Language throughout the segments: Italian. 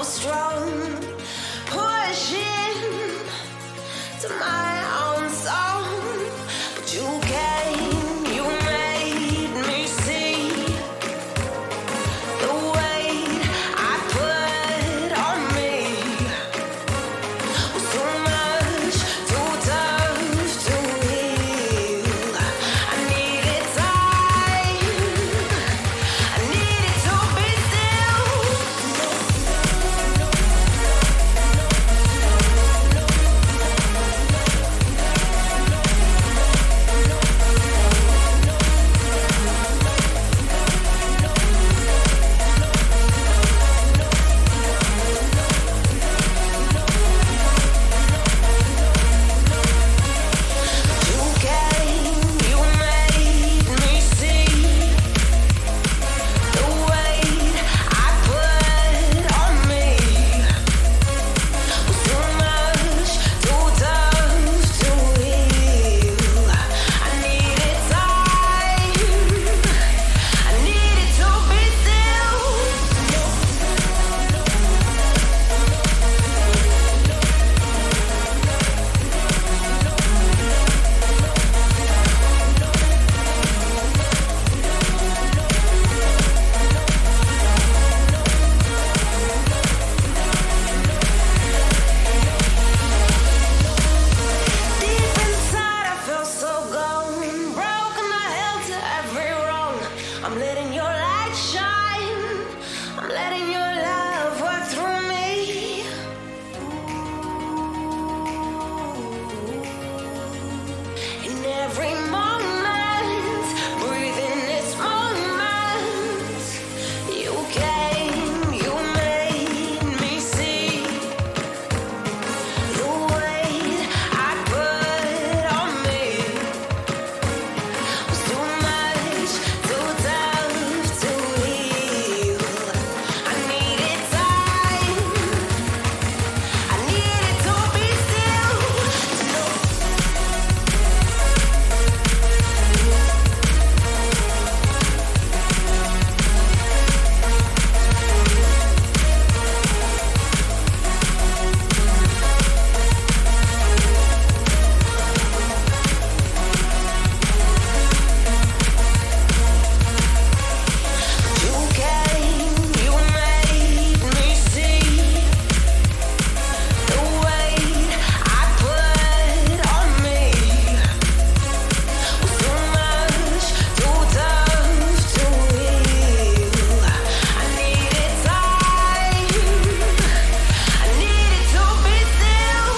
strong, pushing to my own song. But you came, you made me see the weight I put on me was too much, too tough to heal. I needed time, I needed to be still. You came, you made me see the weight I put on me was too much, too tough to heal. I needed time, I needed to be still. Deep inside I feel so gone, broken, I held to every wrong. I'm letting your light shine, I'm letting your love work through me. In every moment, breathing this moment, you came, you made me see the weight I put on me was too much, too tough to heal. I needed time, I needed to be still. You came, you made me see the weight I put on me was too much, too tough to heal. I needed time, I needed to be still.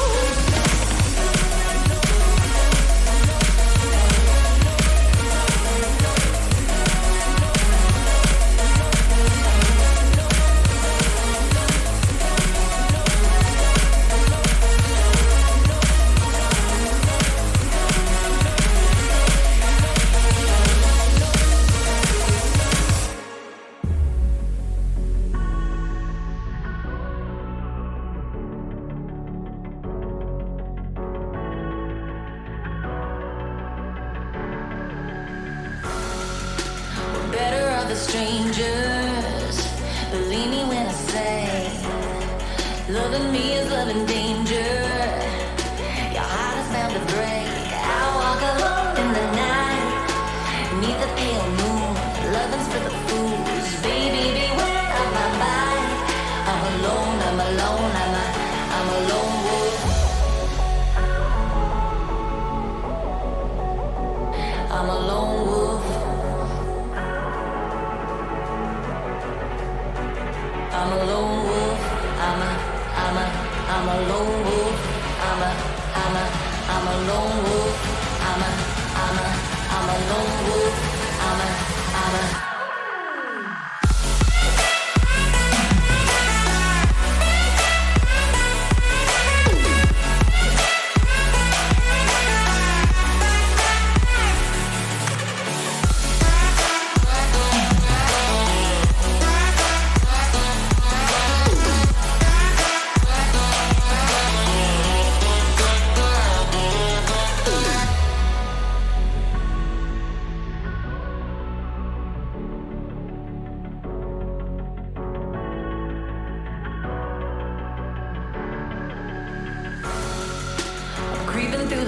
Better of the strangers. Believe me when I say, loving me is loving danger. Your heart is bound to break. I walk alone in the night, neath the pale moon. Loving's for the fools. Baby, beware of my mind. I'm alone, I'm alone, I'm a lone wolf. I'm a lone wolf. I'm a lone wolf. I'm a lone wolf. I'm a lone wolf. I'm a lone wolf. I'm a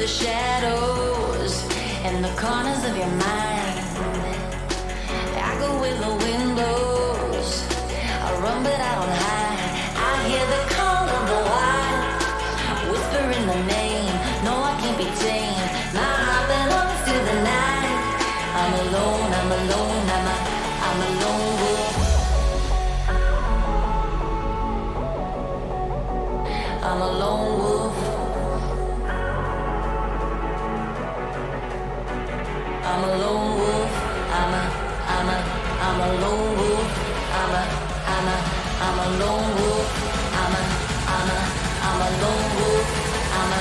the shadows and the corners of your mind. I go with the windows, I run but I don't hide. I hear the call of the wild, whispering the name. No, I can't be tamed. My heart belongs to the night. I'm alone, I'm alone, I'm a lone wolf. I'm a lone wolf. I'm a lone wolf. I'm a lone wolf. I'm a lone wolf. I'm a lone wolf. I'm a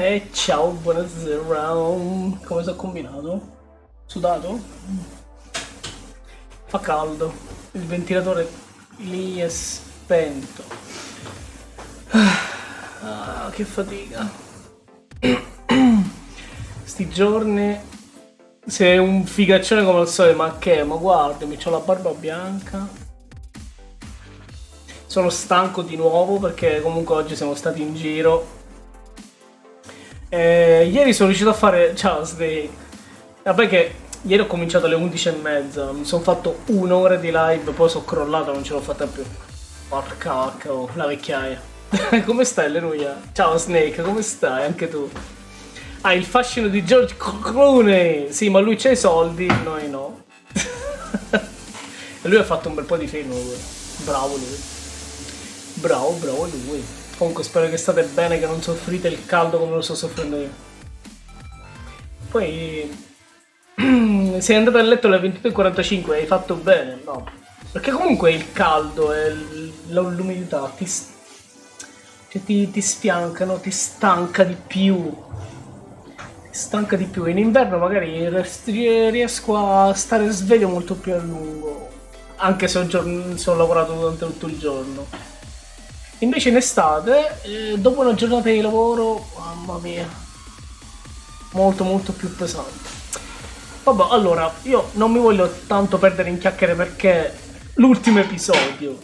E ciao, buonasera. Come sono combinato? Sudato? Fa caldo. Il ventilatore lì è spento. Ah, che fatica. Sti giorni sei un figaccione come al solito, ma che? Ma guardami, c'ho la barba bianca. Sono stanco di nuovo perché comunque oggi siamo stati in giro. Ieri sono riuscito a fare... Ciao Snake. Vabbè che ieri ho cominciato alle 11:30. Mi sono fatto un'ora di live, poi sono crollato, non ce l'ho fatta più. Porca vacca, oh, la vecchiaia. Come stai, Alleluia? Ciao Snake, come stai? Anche tu. Ah, il fascino di George Clooney. Sì, ma lui c'ha i soldi, noi no. E lui ha fatto un bel po' di film. Bravo lui. Bravo lui. Comunque spero che state bene, che non soffrite il caldo come lo sto soffrendo io. Poi sei andato a letto alle 22:45 e hai fatto bene, no? Perché comunque il caldo e l'umidità ti sfiancano, ti stanca di più. Ti stanca di più. In inverno magari riesco a stare sveglio molto più a lungo. Anche se ho lavorato durante tutto il giorno. Invece in estate, dopo una giornata di lavoro, mamma mia, molto più pesante. Vabbè, allora, io non mi voglio tanto perdere in chiacchiere perché l'ultimo episodio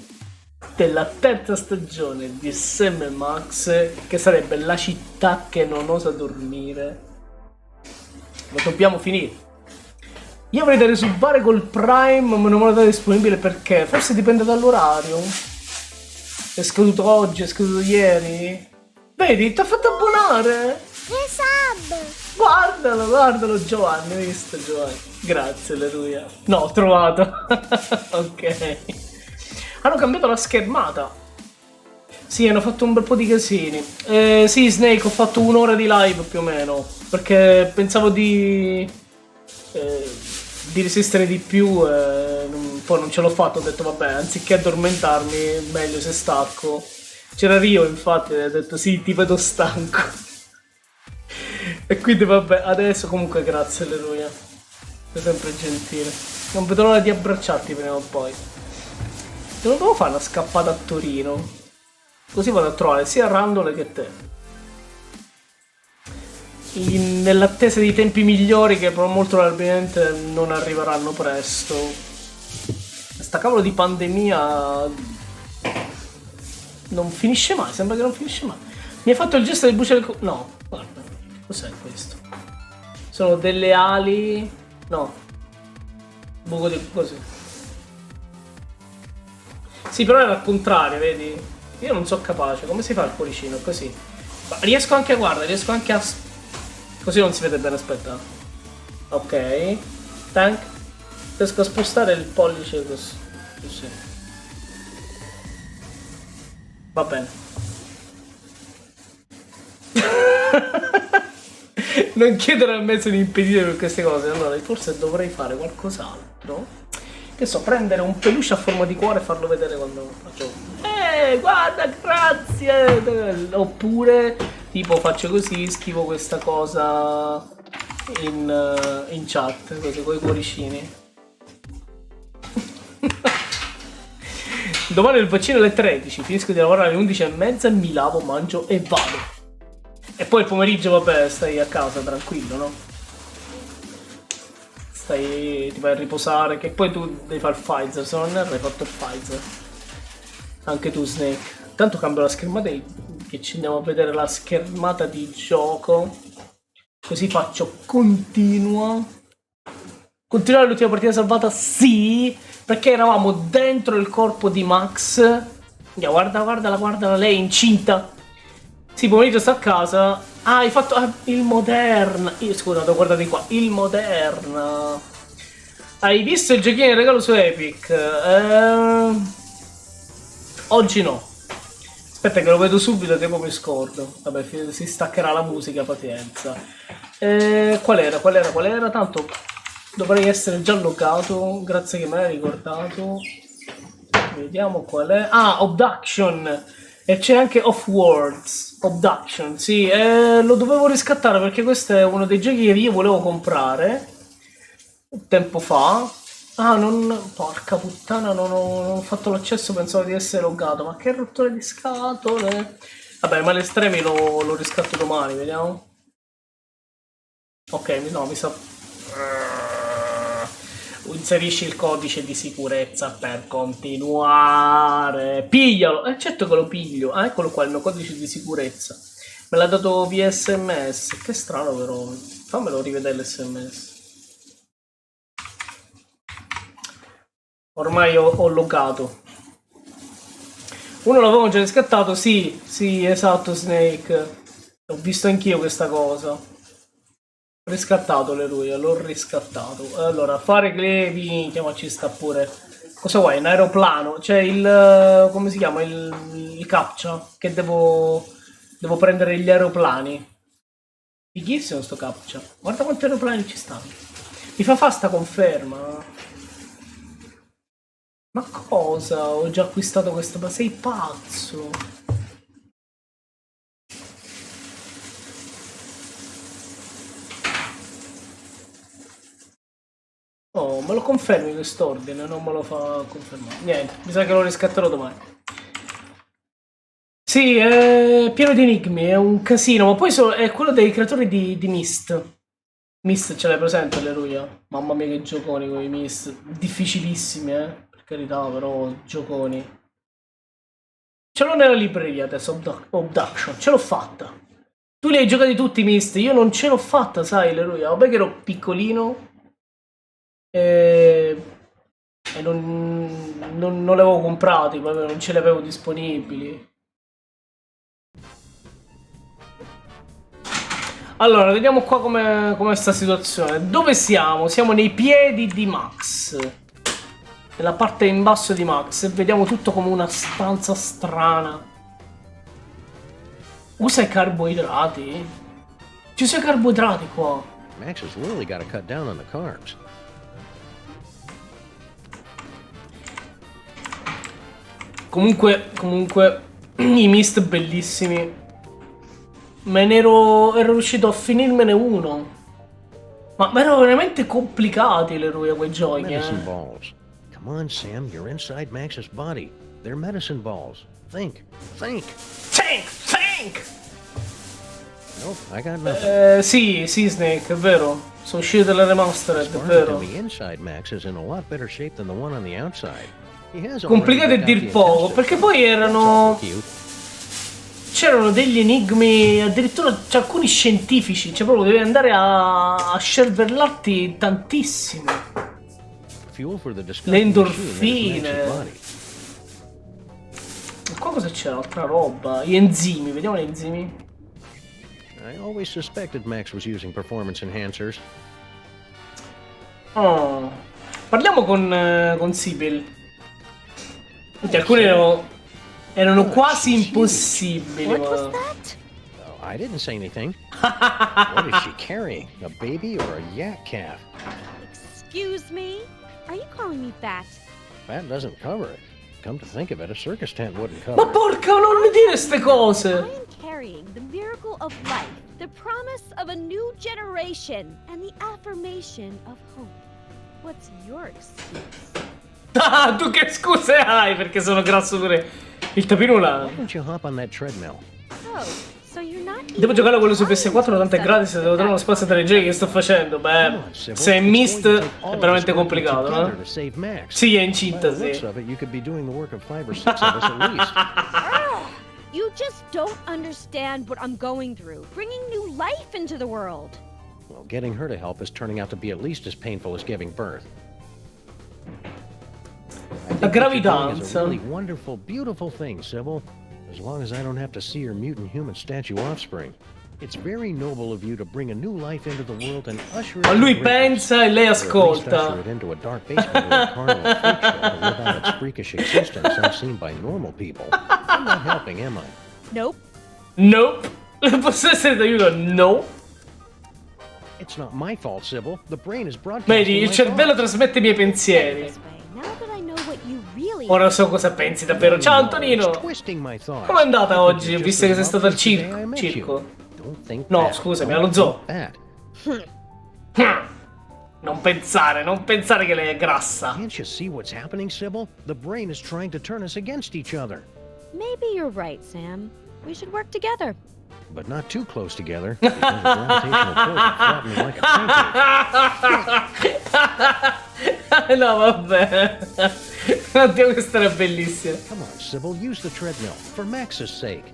della terza stagione di sam&max, che sarebbe la città che non osa dormire, lo dobbiamo finire. Io avrei da resubare col Prime, ma non me lo date disponibile perché forse dipende dall'orario. È scaduto oggi, è scaduto ieri. Vedi, ti ha fatto abbonare. Che sub! Guardalo Giovanni, hai visto Giovanni? Grazie, Alleluia. No, ho trovato. Ok. Hanno cambiato la schermata. Sì, hanno fatto un bel po' di casini. Sì, Snake, ho fatto un'ora di live più o meno. Perché pensavo di resistere di più. Poi non ce l'ho fatto, ho detto vabbè, anziché addormentarmi, meglio se stacco. C'era Rio, infatti, ha detto sì, ti vedo stanco. E quindi vabbè, adesso comunque grazie, Alleluia. Sei sempre gentile. Non vedo l'ora di abbracciarti prima o poi. Non devo fare una scappata a Torino. Così vado a trovare sia Randole che te. Nell'attesa di tempi migliori che molto probabilmente non arriveranno presto. Sta cavolo di pandemia non finisce mai, sembra che non finisce mai. Mi hai fatto il gesto del bucere del no, guarda, cos'è questo? Sono delle ali. No. Buco di così. Sì, però era al contrario, vedi? Io non sono capace, come si fa il cuoricino? Così. Ma riesco anche a guardare, riesco anche a. Così non si vede bene, aspetta. Ok. Tank. Riesco a spostare il pollice così. Va bene. Non chiedere a me se mi impedire per queste cose. Allora forse dovrei fare qualcos'altro. Che so, prendere un peluche a forma di cuore e farlo vedere quando faccio. Guarda, grazie. Oppure Tipo faccio così, scrivo questa cosa in chat, così con i cuoricini. Domani il vaccino alle 13, finisco di lavorare alle 11:30, mi lavo, mangio e vado. E poi il pomeriggio, vabbè, stai a casa tranquillo, no? Ti vai a riposare, che poi tu devi fare il Pfizer, se non ne hai fatto il Pfizer. Anche tu, Snake. Tanto cambio la schermata che ci andiamo a vedere la schermata di gioco. Così faccio continua. Continuare l'ultima partita salvata? Sì! Perché eravamo dentro il corpo di Max. Guardala, lei è incinta. Sì, pomeriggio sta a casa. Ah, hai fatto il Moderna. Scusate, guardate qua. Il Moderna. Hai visto il giochino in regalo su Epic? Oggi no. Aspetta che lo vedo subito, che poi mi scordo. Vabbè, si staccherà la musica, pazienza. Qual era? Tanto dovrei essere già loggato. Grazie che me l'hai ricordato. Vediamo qual è. Ah, Abduction. E c'è anche Off-Worlds. Abduction, sì. Lo dovevo riscattare perché questo è uno dei giochi che io volevo comprare tempo fa. Ah, porca puttana, non ho fatto l'accesso, pensavo di essere loggato. Ma che rottura di scatole. Vabbè, ma l'estremi lo riscatto domani, vediamo. Ok, no, mi sa... Inserisci il codice di sicurezza per continuare. Piglialo! Certo che lo piglio. Ah, eccolo qua, il mio codice di sicurezza. Me l'ha dato via SMS. Che strano però. Fammelo rivedere l'SMS. Ormai ho loggato. Uno l'avevo già riscattato, sì, esatto, Snake. Ho visto anch'io questa cosa. Ho riscattato l'eroe, l'ho riscattato. Allora, fare clevi, chiamaci sta pure. Cosa vuoi? Un aeroplano? C'è il... come si chiama? Il captcha, che devo prendere gli aeroplani. Fighissimo sto captcha. Guarda quanti aeroplani ci stanno. Mi fa sta conferma. Ma cosa? Ho già acquistato questo, ma sei pazzo? Oh, me lo confermi quest'ordine? Non me lo fa confermare. Niente, mi sa che lo riscatterò domani. Sì, è pieno di enigmi, è un casino, ma poi è quello dei creatori di Myst. Myst ce l'hai presente, Alleluia? Mamma mia che gioconi con i Myst. Difficilissimi, per carità, però gioconi. Ce l'ho nella libreria adesso, Abduction, ce l'ho fatta. Tu li hai giocati tutti i Myst, io non ce l'ho fatta, sai, Alleluia. Vabbè che ero piccolino e non li avevo comprati, non ce li avevo disponibili. Allora, vediamo qua com'è sta situazione. Dove siamo? Siamo nei piedi di Max. Nella parte in basso di Max. E vediamo tutto come una stanza strana. Usa i carboidrati? Ci sono i carboidrati qua. Max has really got to cut down on the carbs. Comunque, i Myst bellissimi. Ero riuscito a finirmene uno. Ma erano veramente complicati le rue quei giochi, Medicine balls. Come on, Sam, you're inside Max's body. They're medicine balls. Think. Nope, I got nothing. Sì, Snake, è vero. Sono uscite delle remastered, è vero. The inside Max is in a lot better shape than the one on the outside. Complicato a dir poco, perché poi c'erano degli enigmi, addirittura alcuni scientifici, cioè proprio devi andare a scervellarti tantissimo. Le endorfine. Qua cosa c'è? Altra roba. Gli enzimi, vediamo gli enzimi. I always suspected Max was using performance enhancers. Oh. Parliamo con Sibyl. Alcuni erano quasi impossibili. What was that? Oh, I didn't say anything. What is she carrying? A baby or a yak calf? Excuse me? Are you calling me fat? That doesn't cover it. Come to think of it, a circus tent wouldn't cover Ma it. porca, non mi dire ste I cose! am carrying the miracle of life, the promise of a new generation, and the affirmation of hope. What's your excuse? Ah, tu che scuse hai perché sono grasso pure il tapirulano. Why don't you hop on that treadmill? Oh, so you're not Devo giocare quello su even PS4, tanto è gratis, devo trovare uno spazio tra i giochi che sto facendo. Beh, se è Mist è veramente complicato, no? To save Max. Sì, è incinta, By the looks sì. of it, you could be doing the work of 5 or 6 of us at least. You just don't understand what I'm going through. Bringing new life into the world. Well, getting her to help is turning out to be at least as painful as giving birth. I think La what you're doing is gravidanza. a really wonderful, beautiful thing, Sybil. As long as I don't have to see your mutant human statue offspring. It's very noble of you to bring a new life into the world and usher it Ma to lui greatness. pensa e lei Or at least ascolta. usher it into a dark basement where a carnal freak show to live out its freakish existence unseen by normal people. I'm not helping, am I? Nope. Nope. Posso essere d'aiuto? No. It's not my fault, Sybil. The brain is broadcasting Vedi, il my cervello thoughts. trasmette i miei pensieri. This way. Now that I know what you really Ora so cosa pensi davvero. Ciao It's Antonino. twisting my thoughts. Com'è andata I think oggi, you're just visto che sei as stato al lovely the day I met you. circo? Don't think No, that. scusami, Don't allo zoo. think that. Non pensare che lei è grassa. Can't you see what's happening, Sybil? The brain is trying to turn us against each other. Maybe you're right, Sam. We should work together. But not too close together, because a gravitational pull could flatten me like a pancake. No, vabbè. Oddio, questa era bellissima. Come on, Sybil, use the treadmill, for Max's sake.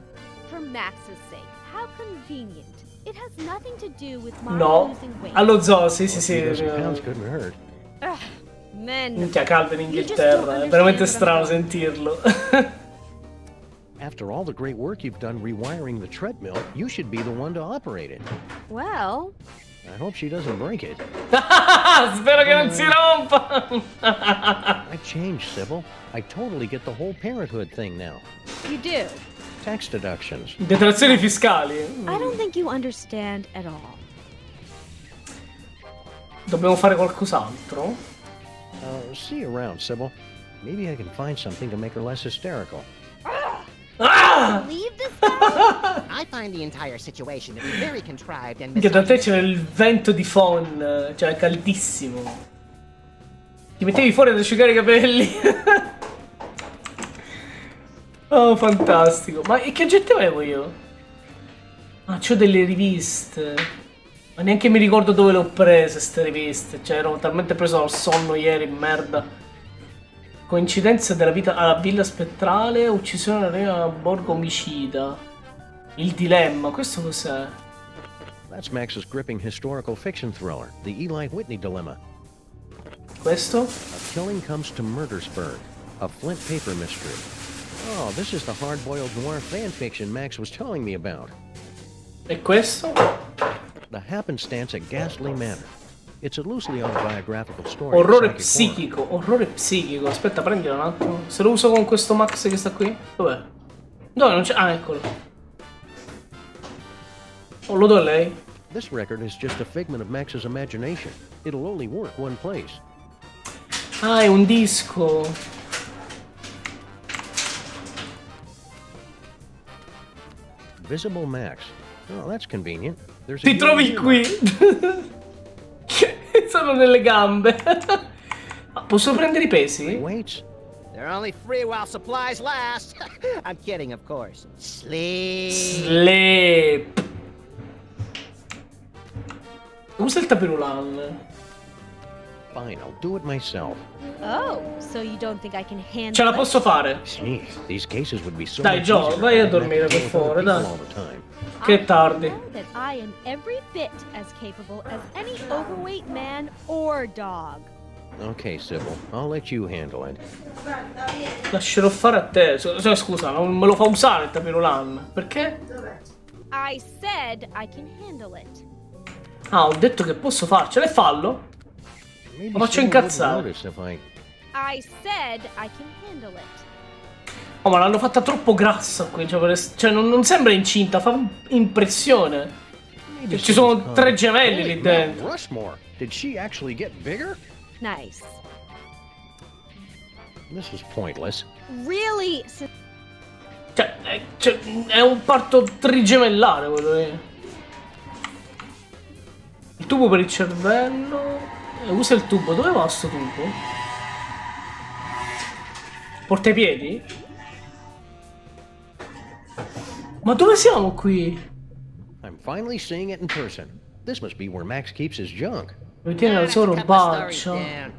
For Max's sake, how convenient. It has nothing to do with my No. losing weight. Allo zoo, sì, sì, Well, sì. 2,000 pounds couldn't hurt. Ugh, men. Minchia, caldo in Inghilterra. È veramente strano sentirlo. After all the great work you've done rewiring the treadmill, you should be the one to operate it. Well, I hope she doesn't break it. Spero che non si rompa. I've changed, Sybil. I totally get the whole parenthood thing now. you do. Tax deductions. Detrazioni fiscali. I don't think you understand at all. Dobbiamo fare qualcos'altro? See you around, Sybil. Maybe I can find something to make her less hysterical. Leave this guy? I find the entire situation to be very contrived and Minchia, da te misogynistic. c'era il vento di phon, cioè caldissimo. Ti mettevi fuori ad asciugare i capelli. Oh, fantastico. Ma che oggetti avevo io? Ah, c'ho delle riviste. Ma neanche mi ricordo dove le ho prese, ste riviste. Cioè, ero talmente preso dal sonno ieri, merda. Coincidenza della vita alla villa spettrale, uccisione a borgo omicida. Il dilemma, questo cos'è? That's Max's gripping historical fiction thriller, The Eli Whitney Dilemma. Questo? A killing comes to Murdersburg, a Flint paper mystery. Oh, this is the hard-boiled noir fan fiction Max was telling me about. E questo? The Happenstance at Ghastly Manor. It's a loosely autobiographical story. of Orrore psychic horror. psichico, orrore psichico. Aspetta, prendilo un attimo. Se lo uso con questo Max che sta qui? Dov'è? Dove non c'è? Ah, eccolo. Oh, lo do a lei. This record is just a figment of Max's imagination. It'll only work one place. Ah, è un disco. Visible Max. Oh, that's convenient. There's a Ti trovi year qui. Sono nelle gambe. Ah, posso prendere i pesi? Weights. They're only free while supplies last. I'm kidding, of course. Sleep. Sleep. Usa il tapirulan. Fine, I'll do it myself. Oh, so you don't think I can handle Ce la it? posso fare. Jeez, these cases would be so Dai, much Joe, easier vai a if I didn't dormire, have to per deal with favore, other dai. people all the time. Che tardi. I know that I am every bit as capable as any overweight man or dog. Okay, Sybil, I'll let you handle it. Lascerò fare a te. Scusa, non me lo fa usare il tapirulan. Perché? I said I can handle it. Ah, ho detto che posso farcela e fallo. Maybe Lo faccio Sybil wouldn't incazzare. notice if I said I can handle it. Oh, ma l'hanno fatta troppo grassa qui. Cioè, non sembra incinta, fa impressione. Maybe Ci sono Sybil's 3 calm. gemelli Holy lì dentro. Mount Rushmore. Did she actually get bigger? Nice. This is pointless. Really? Cioè, è un parto trigemellare quello lì. Il tubo per il cervello. Usa il tubo. Dove va sto tubo? Porta i piedi? Ma dove siamo qui? I'm finally seeing it in person. This must be where Max keeps his junk. Dove tiene la sua robaccia?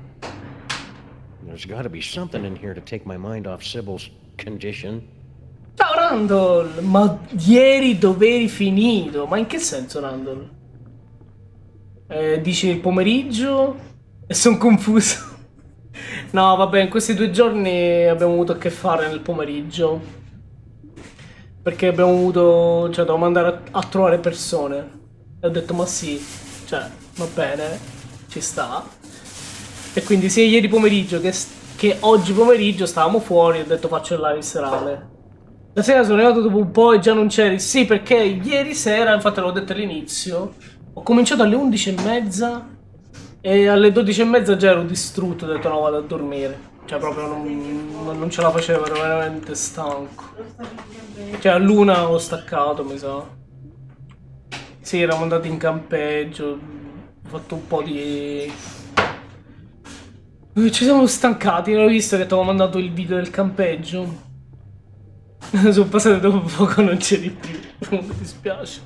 There's gotta be something in here to take my mind off Sybil's condition. Ciao Randall! Ma ieri dove eri finito? Ma in che senso, Randall? Dici il pomeriggio? E sono confuso. No, vabbè, in questi 2 giorni abbiamo avuto a che fare nel pomeriggio. Perché abbiamo avuto... Cioè, dovevamo andare a trovare persone. E ho detto, ma sì, cioè, va bene, ci sta. E quindi sia ieri pomeriggio che oggi pomeriggio stavamo fuori e ho detto faccio il live serale. La sera sono arrivato dopo un po' e già non c'eri. Sì, perché ieri sera, infatti l'ho detto all'inizio, ho cominciato alle 11:30 e alle 12:30 già ero distrutto, ho detto no, vado a dormire. Cioè proprio non ce la facevo, ero veramente stanco. Cioè all'1 ho staccato, mi sa. Sì, eravamo andati in campeggio, ho fatto un po' di... Ci siamo stancati, l'ho visto che ti avevo mandato il video del campeggio. Sono passate dopo poco, non c'eri più. Mi dispiace.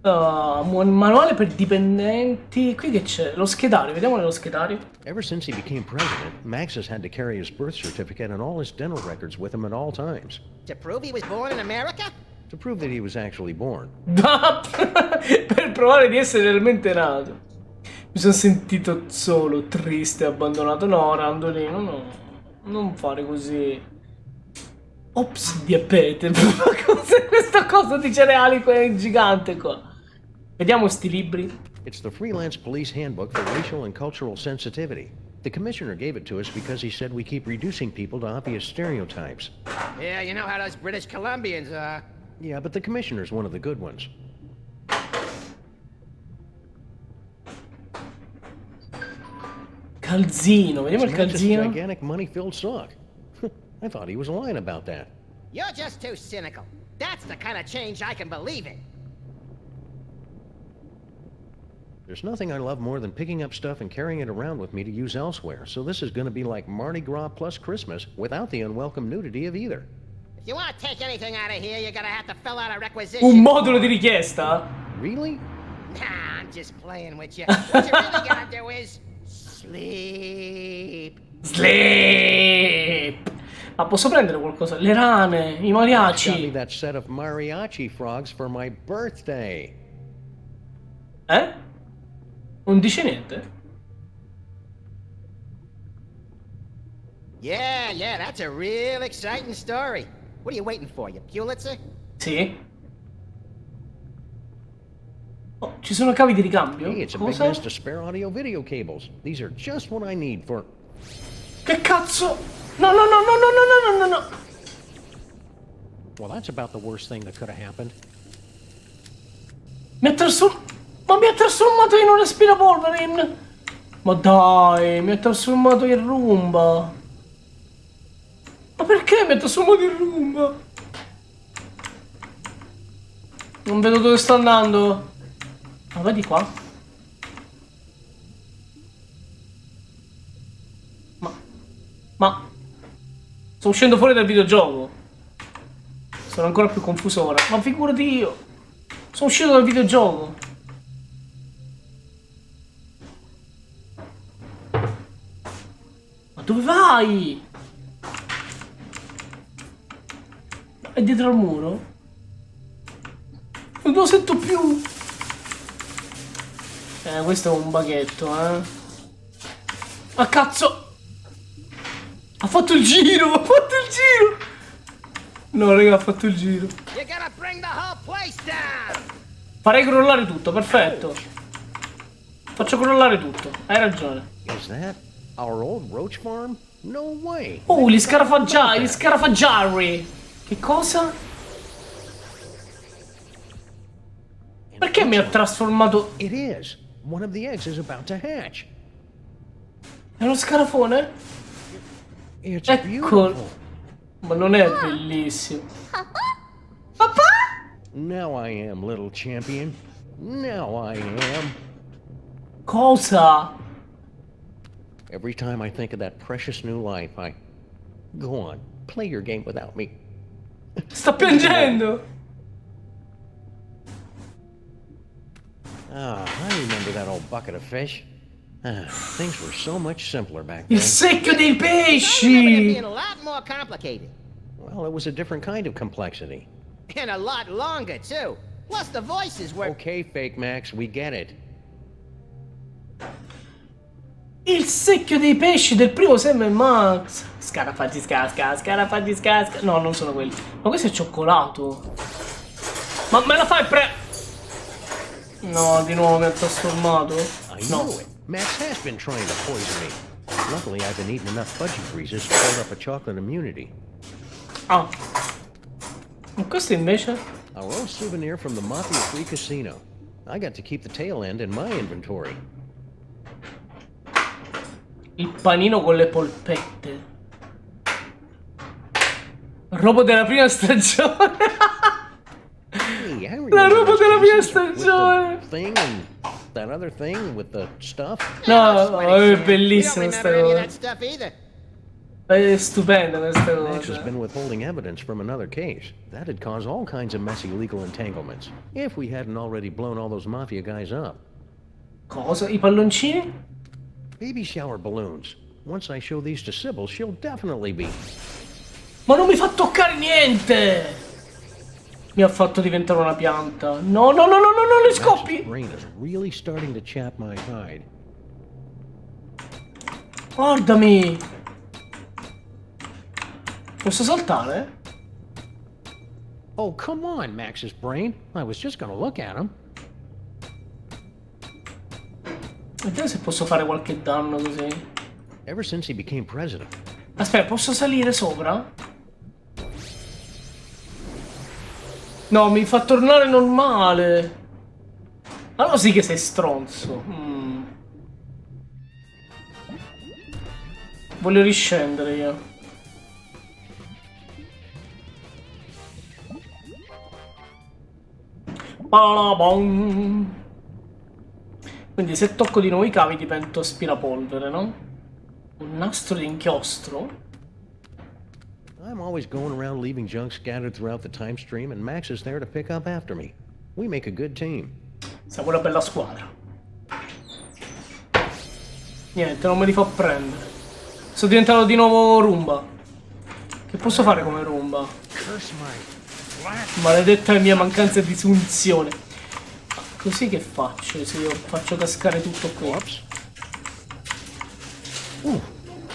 Manuale per dipendenti. Qui che c'è? Lo schedario, vediamo nello schedario. Ever since he became president, Max has had to carry his birth certificate and all his dental records with him at all times. To prove he was born in America? To prove that he was actually born. Per provare di essere realmente nato. Mi sono sentito solo, triste, abbandonato. No, Randolino, no. Non fare così. Ops, diabete. Cos'è questa cosa di cereali gigante qua? Vediamo sti libri. It's the Freelance Police Handbook for Racial and Cultural Sensitivity. The commissioner gave it to us because he said we keep reducing people to obvious stereotypes. Yeah, you know how those British Columbians are. Yeah, but the commissioner's one of the good ones. Calzino, vediamo il It's not just a calzino. gigantic money-filled sock. I thought he was lying about that. You're just too cynical. That's the kind of change I can believe in. There's nothing I love more than picking up stuff and carrying it around with me to use elsewhere, so this is gonna be like Mardi Gras plus Christmas without the unwelcome nudity of either. If you want to take anything out of here, you're gonna have to fill out a requisition. Un modulo di richiesta? Really? Nah, I'm just playing with you. What you really gotta do is sleep. Sleep! Ma posso prendere qualcosa? Le rane, i Got me mariachi. that set of mariachi frogs for my birthday. Eh? Non dice niente? Yeah, that's a real exciting story. What are you waiting for, you Pulitzer? Sì. Oh, ci sono cavi di ricambio? Hey, it's a big Cosa? nest of spare audio video cables. These are just what I need for... Che cazzo? No, no, no, no, no, no, no, no, no. Well, that's about the worst thing that could have happened. Mi ha trasformato in un aspirapolvere. Ma dai, mi ha trasformato in Roomba. Ma perché mi ha trasformato in Roomba? Non vedo dove sta andando. Ma vedi qua? Ma sto uscendo fuori dal videogioco. Sono ancora più confuso ora. Ma figurati io. Sono uscito dal videogioco. Ma dove vai? È dietro al muro? Non lo sento più. Questo è un baghetto, eh. Ah, cazzo! Ha fatto il giro! Ha fatto il giro! No, raga, ha fatto il giro. You gotta bring the whole place down. Farei crollare tutto, perfetto. Faccio crollare tutto, hai ragione. Is that our old roach farm? No way. Oh, gli scarafaggiari. Che cosa? Perché mi ha trasformato... It is. One of the eggs is about to hatch. È uno scarafone? It's Ecco. beautiful. Ma non è bellissimo. Now I am, little champion. Now I am. Cosa? Every time I think of that precious new life, I... Go on, play your game without me. Sta piangendo. Ah, I remember that old bucket of fish. Things were so much simpler back Il then. secchio dei I remember it pesci. being a lot more complicated. Well, it was a different kind of complexity. And a lot longer, too. Plus, the voices were... Okay, Fake Max, we get it. Il secchio dei pesci del primo sam&max. Scarafaggi scasca, scarafaggi scasca. No, non sono quelli. Ma questo è cioccolato. Ma me la fai No, di nuovo mi ha trasformato. I knew it. Max has been trying to poison me. Luckily, I've been eating enough fudgy freezes to build up a chocolate immunity. Ah. E questo invece? Our old souvenir from the mafia-free casino. I got to keep the tail end in my inventory. Il panino con le polpette. Roba della prima stagione. Hey, I La remember roba those della prima pieces with stagione. the thing and that other thing with the stuff. No, è We don't bellissima sta remember any of that cosa. stuff either. È stupenda questa Max has cosa. been withholding evidence from another case. That'd cause all kinds of messy legal entanglements. If we hadn't already blown all those mafia guys up. Cosa? I palloncini? Baby shower balloons. Once I show these to Sybil, she'll definitely be. Ma non mi fa toccare niente! Mi ha fatto diventare una pianta. No, no, no, no, no, no, le Max's scoppi! brain is really starting to chap my hide. Guardami! Posso saltare? Oh, come on, Max's brain. I was just gonna look at him. Vediamo se posso fare qualche danno così. Ever since he became president. Aspetta, posso salire sopra? No, mi fa tornare normale. Allora sì che sei stronzo. Voglio riscendere io. Palabom. Quindi se tocco di nuovo i cavi divento aspirapolvere, no? Un nastro di inchiostro. I'm always going around leaving junk scattered throughout the time stream, and Max is there to pick up after me. We make a good team. Siamo una bella squadra. Niente, non me li fa prendere. Sono diventato di nuovo Roomba. Che posso fare come Roomba? Curse my... Maledetta la mia mancanza di funzione. Così che faccio se io faccio cascare tutto qui? Whoops.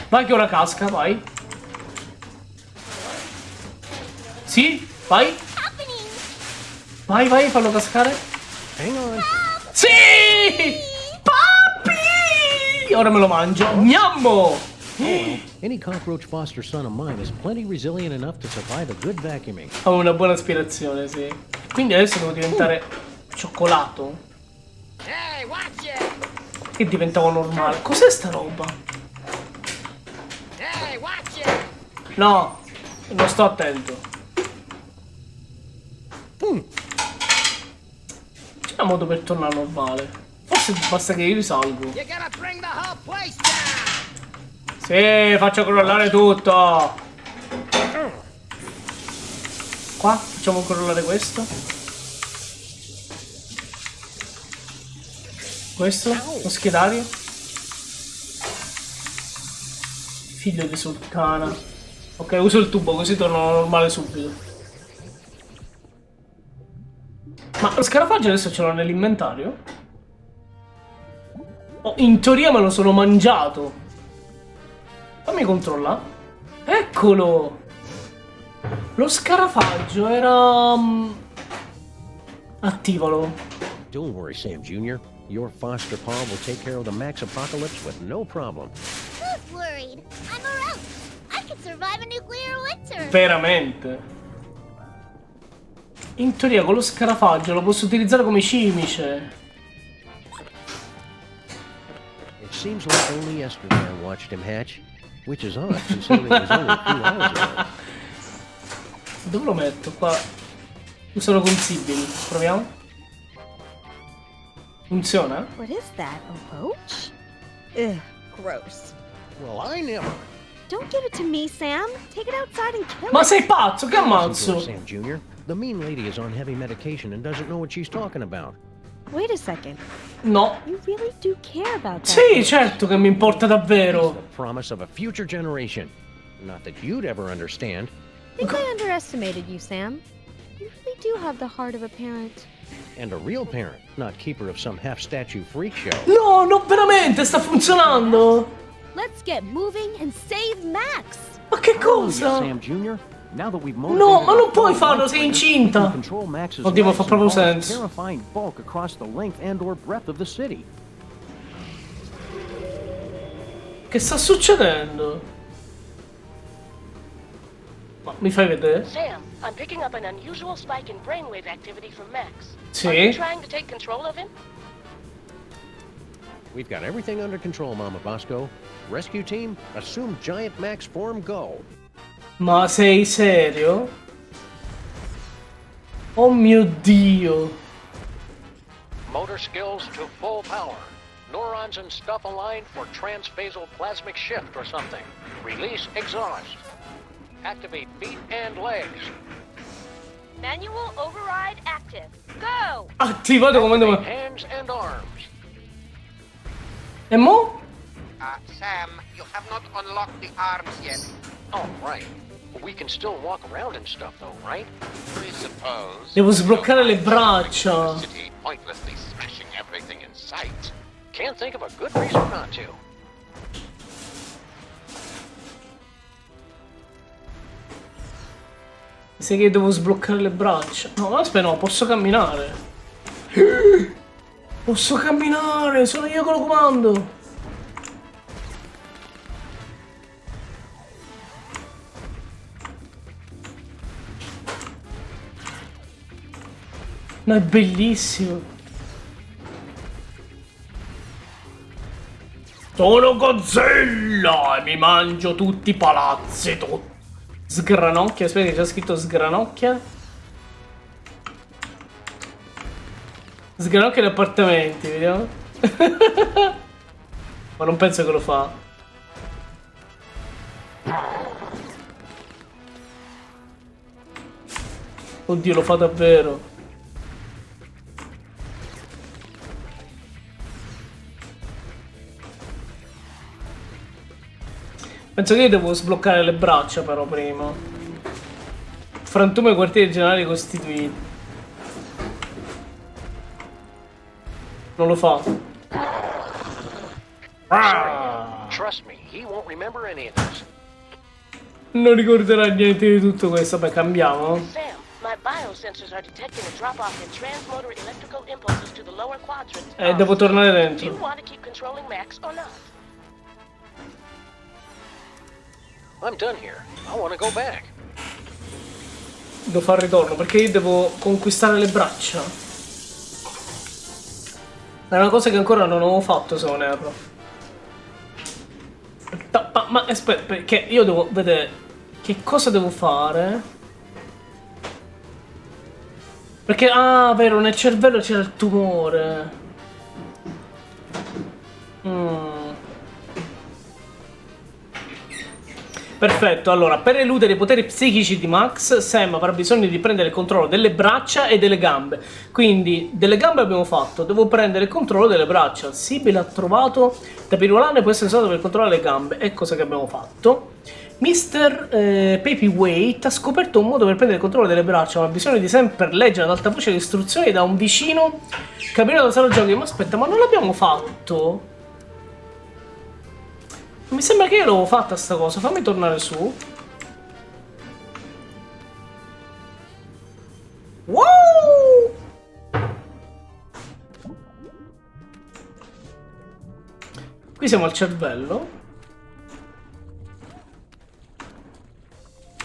Vai che ora casca, vai. Sì, vai. Vai, vai, fallo cascare. Hang on. Sì! Papi! Ora me lo mangio. Gnammo! Any cockroach foster son of mine is plenty resilient enough to survive a good vacuuming. Ho una buona aspirazione, sì. Quindi adesso devo diventare cioccolato. Hey, watch it! Che diventavo normale. Cos'è sta roba? Hey, watch it! No, non sto attento. C'è un modo per tornare normale. Forse basta che io risalgo. You gotta bring the whole place down! Sì, faccio crollare tutto. Qua facciamo crollare questo. Questo, lo schedario. Figlio di sultana. Ok, uso il tubo così torno normale subito. Ma lo scarafaggio adesso ce l'ho nell'inventario? Oh, in teoria me lo sono mangiato. Fammi controllare. Eccolo! Lo scarafaggio era... Attivalo. Don't worry, Sam Jr. Your foster paw will take care of the Max apocalypse with no problem. Who's worried? I'm a roach. I can survive a nuclear winter. Veramente. In teoria con lo scarafaggio lo posso utilizzare come cimice. It seems like only yesterday I watched him hatch. which is odd considering it was only a few hours ago. Dove lo metto? Qua. Sono consibili. Proviamo. Funziona? What is that? A roach? Ugh, gross. Well, I never. Don't give it to me, Sam. Take it outside and kill Ma it. sei pazzo? Che ammazzo? Sam Jr., the mean lady is on heavy medication and doesn't know what she's talking about. Wait a second. No. You really do care about that. Sì, certo che mi importa The davvero. promise of a future generation. Not that you'd ever understand. I think I underestimated you, Sam. You really do have the heart of a parent. And a real parent, not keeper of some half-statue freak show. No, no, veramente, sta funzionando. Let's get moving and save Max. Ma che cosa? Sam Jr., now that we've No, ma non puoi farlo, sei incinta. Oddio, ma fa proprio senso. Terrifying bulk across the length and/or breadth of the city. Che sta succedendo? Ma mi fai vedere? Sam, I'm picking up an unusual spike in brainwave activity from Max. Sì. Are you trying to take control of him? We've got everything under control, Mama Bosco. Rescue team, assume Giant Max form, go. Ma sei serio? Oh mio Dio. Motor skills to full power. Neurons and stuff aligned for transphasal plasmic shift or something. Release exhaust. Activate feet and legs. Manual override active. Go! Attivato comando. Activate hands and arms. E mo? Sam, you have not unlocked the arms yet. Oh, right. We can still walk around and stuff, though, right? I suppose. Devo sbloccare le braccia. City pointlessly smashing everything in sight. Can't think of a good reason not to. Sai che devo sbloccare le braccia? No, aspetta, no, posso camminare. Posso camminare, sono io che lo comando. No, è bellissimo. Sono Godzilla e mi mangio tutti i palazzi. Sgranocchia, aspetta che c'è scritto sgranocchia. Sgranocchia gli appartamenti, vediamo. Ma non penso che lo fa. Oddio, lo fa davvero. Penso che io devo sbloccare le braccia però prima. Frantume quartieri generali costituiti. Non lo fa. Trust me, he won't remember any of this. Non ricorderà niente di tutto questo. Beh, cambiamo. Sam, my biosensors are detecting a drop-off in transmotor electrical impulses to the lower quadrant. Devo tornare Do you dentro. want to keep controlling Max or not? I'm done here. I want to go back. Devo fare il ritorno perché io devo conquistare le braccia. È una cosa che ancora non ho fatto, se non erro. Ma aspetta, perché io devo vedere che cosa devo fare. Perché, ah, vero, nel cervello c'era il tumore. Perfetto, allora, per eludere i poteri psichici di Max, Sam avrà bisogno di prendere il controllo delle braccia e delle gambe. Quindi, delle gambe abbiamo fatto, devo prendere il controllo delle braccia. Sibyl ha trovato Tapirulane può essere usato per controllare le gambe, è cosa che abbiamo fatto. Mr. Paperweight ha scoperto un modo per prendere il controllo delle braccia, ma ha bisogno di Sam per leggere ad alta voce le istruzioni da un vicino. Capire da sala giochi, ma aspetta, ma non l'abbiamo fatto? Mi sembra che io l'avevo fatta sta cosa, fammi tornare su. Wow! Qui siamo al cervello.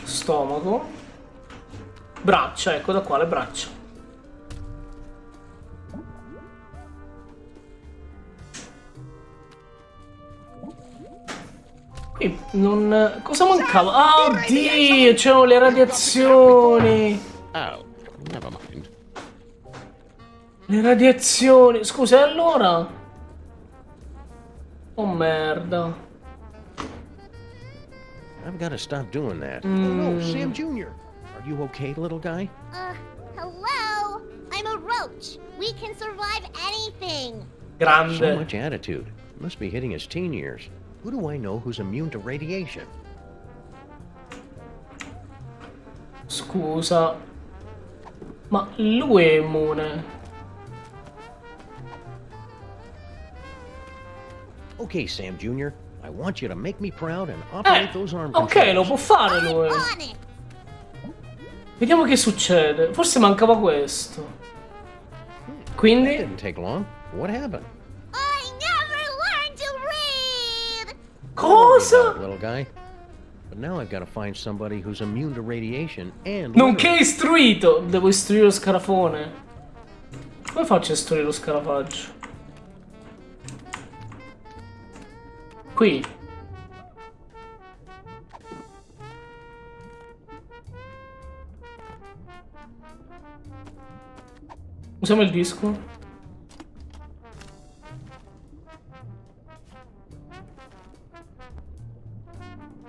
Stomaco. Braccia, ecco da qua le braccia. Qui Non... Cosa mancava? Ah, oddio, c'erano le radiazioni. Oh, never mind. Le radiazioni. Scusa, e allora? Oh, merda. I've got to stop doing that. Oh no, Sam Jr. Are you okay, little guy? Hello? I'm a roach. We can survive anything. So Grande. much attitude. Must be hitting his teen years. Who do I know who's immune to radiation? Scusa. Ma lui è immune. Okay, Sam Jr. I want you to make me proud and operate those arm Ok, lo controls. può fare lui. On it. Vediamo che succede. Forse mancava questo. That Quindi... didn't take long. What happened? I never learned to read. Cosa? Little guy. But now I've got to find somebody who's immune to radiation and Nonché literate. istruito. Devo istruire lo scarafone. Come faccio a istruire lo scarafaggio? Qui. Usiamo il disco.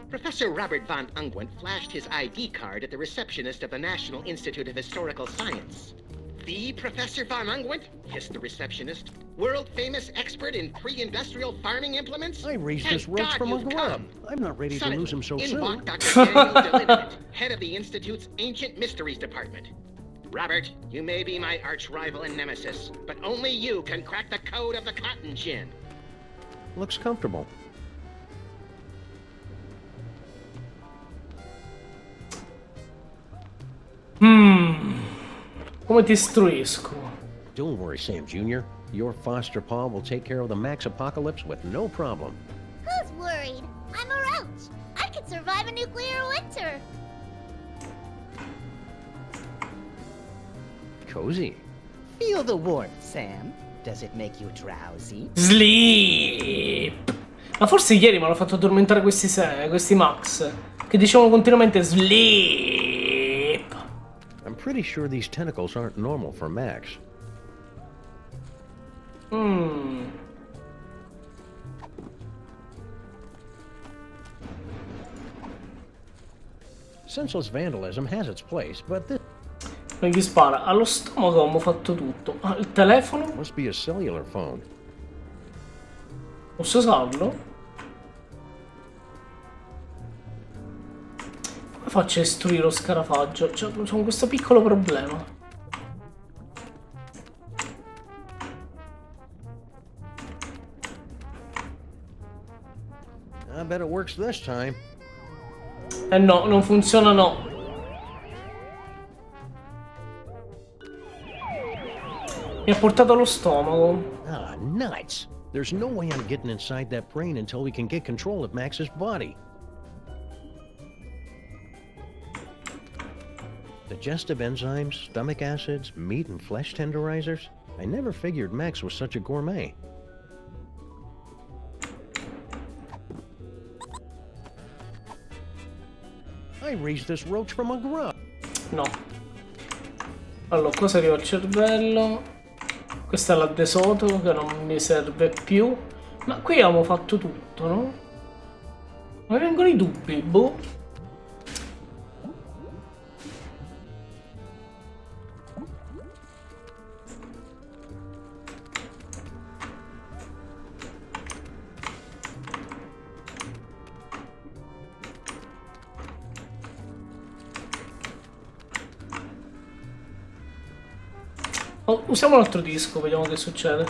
Professor Robert von Unguent flashed his ID card at the receptionist of the National Institute of Historical Science. The Professor von Unguent? hissed the receptionist. World-famous expert in pre-industrial farming implements? I raised Thank this roach God from a you've grub. come. I'm not ready to Suddenly, lose him so in soon. walked Dr. Daniel Delineant, head of the Institute's Ancient Mysteries Department. Robert, you may be my arch-rival and nemesis, but only you can crack the code of the cotton gin. Looks comfortable. Come ti istruisco? Don't worry, Sam Jr. Your foster paw will take care of the Max apocalypse with no problem. Who's worried? I'm a roach. I could survive a nuclear winter. Cozy. Feel the warmth, Sam. Does it make you drowsy? Sleep. Ma forse ieri mi hanno fatto addormentare questi Max. Che dicevano continuamente sleep. I'm pretty sure these tentacles aren't normal for Max. Senseless vandalism has its place, but this Non gli spara. Allo stomaco abbiamo fatto tutto. Ah, il telefono? must be a cellular phone. Posso usarlo? Come faccio a istruire lo scarafaggio? C'ho questo piccolo problema. I bet it works this time. Eh no, non funziona no. Mi ha portato allo stomaco. Ah, nuts! There's no way I'm getting inside that brain until we can get control of Max's body. Digestive enzymes, stomach acids, meat and flesh tenderizers. I never figured Max was such a gourmet. I raised this roach from a grub. No. Allora, cosa arriva al cervello? Questa è la desoto che non mi serve più. Ma qui abbiamo fatto tutto, no? Ma vengono i dubbi, boh. Oh, usiamo un altro disco, vediamo che succede.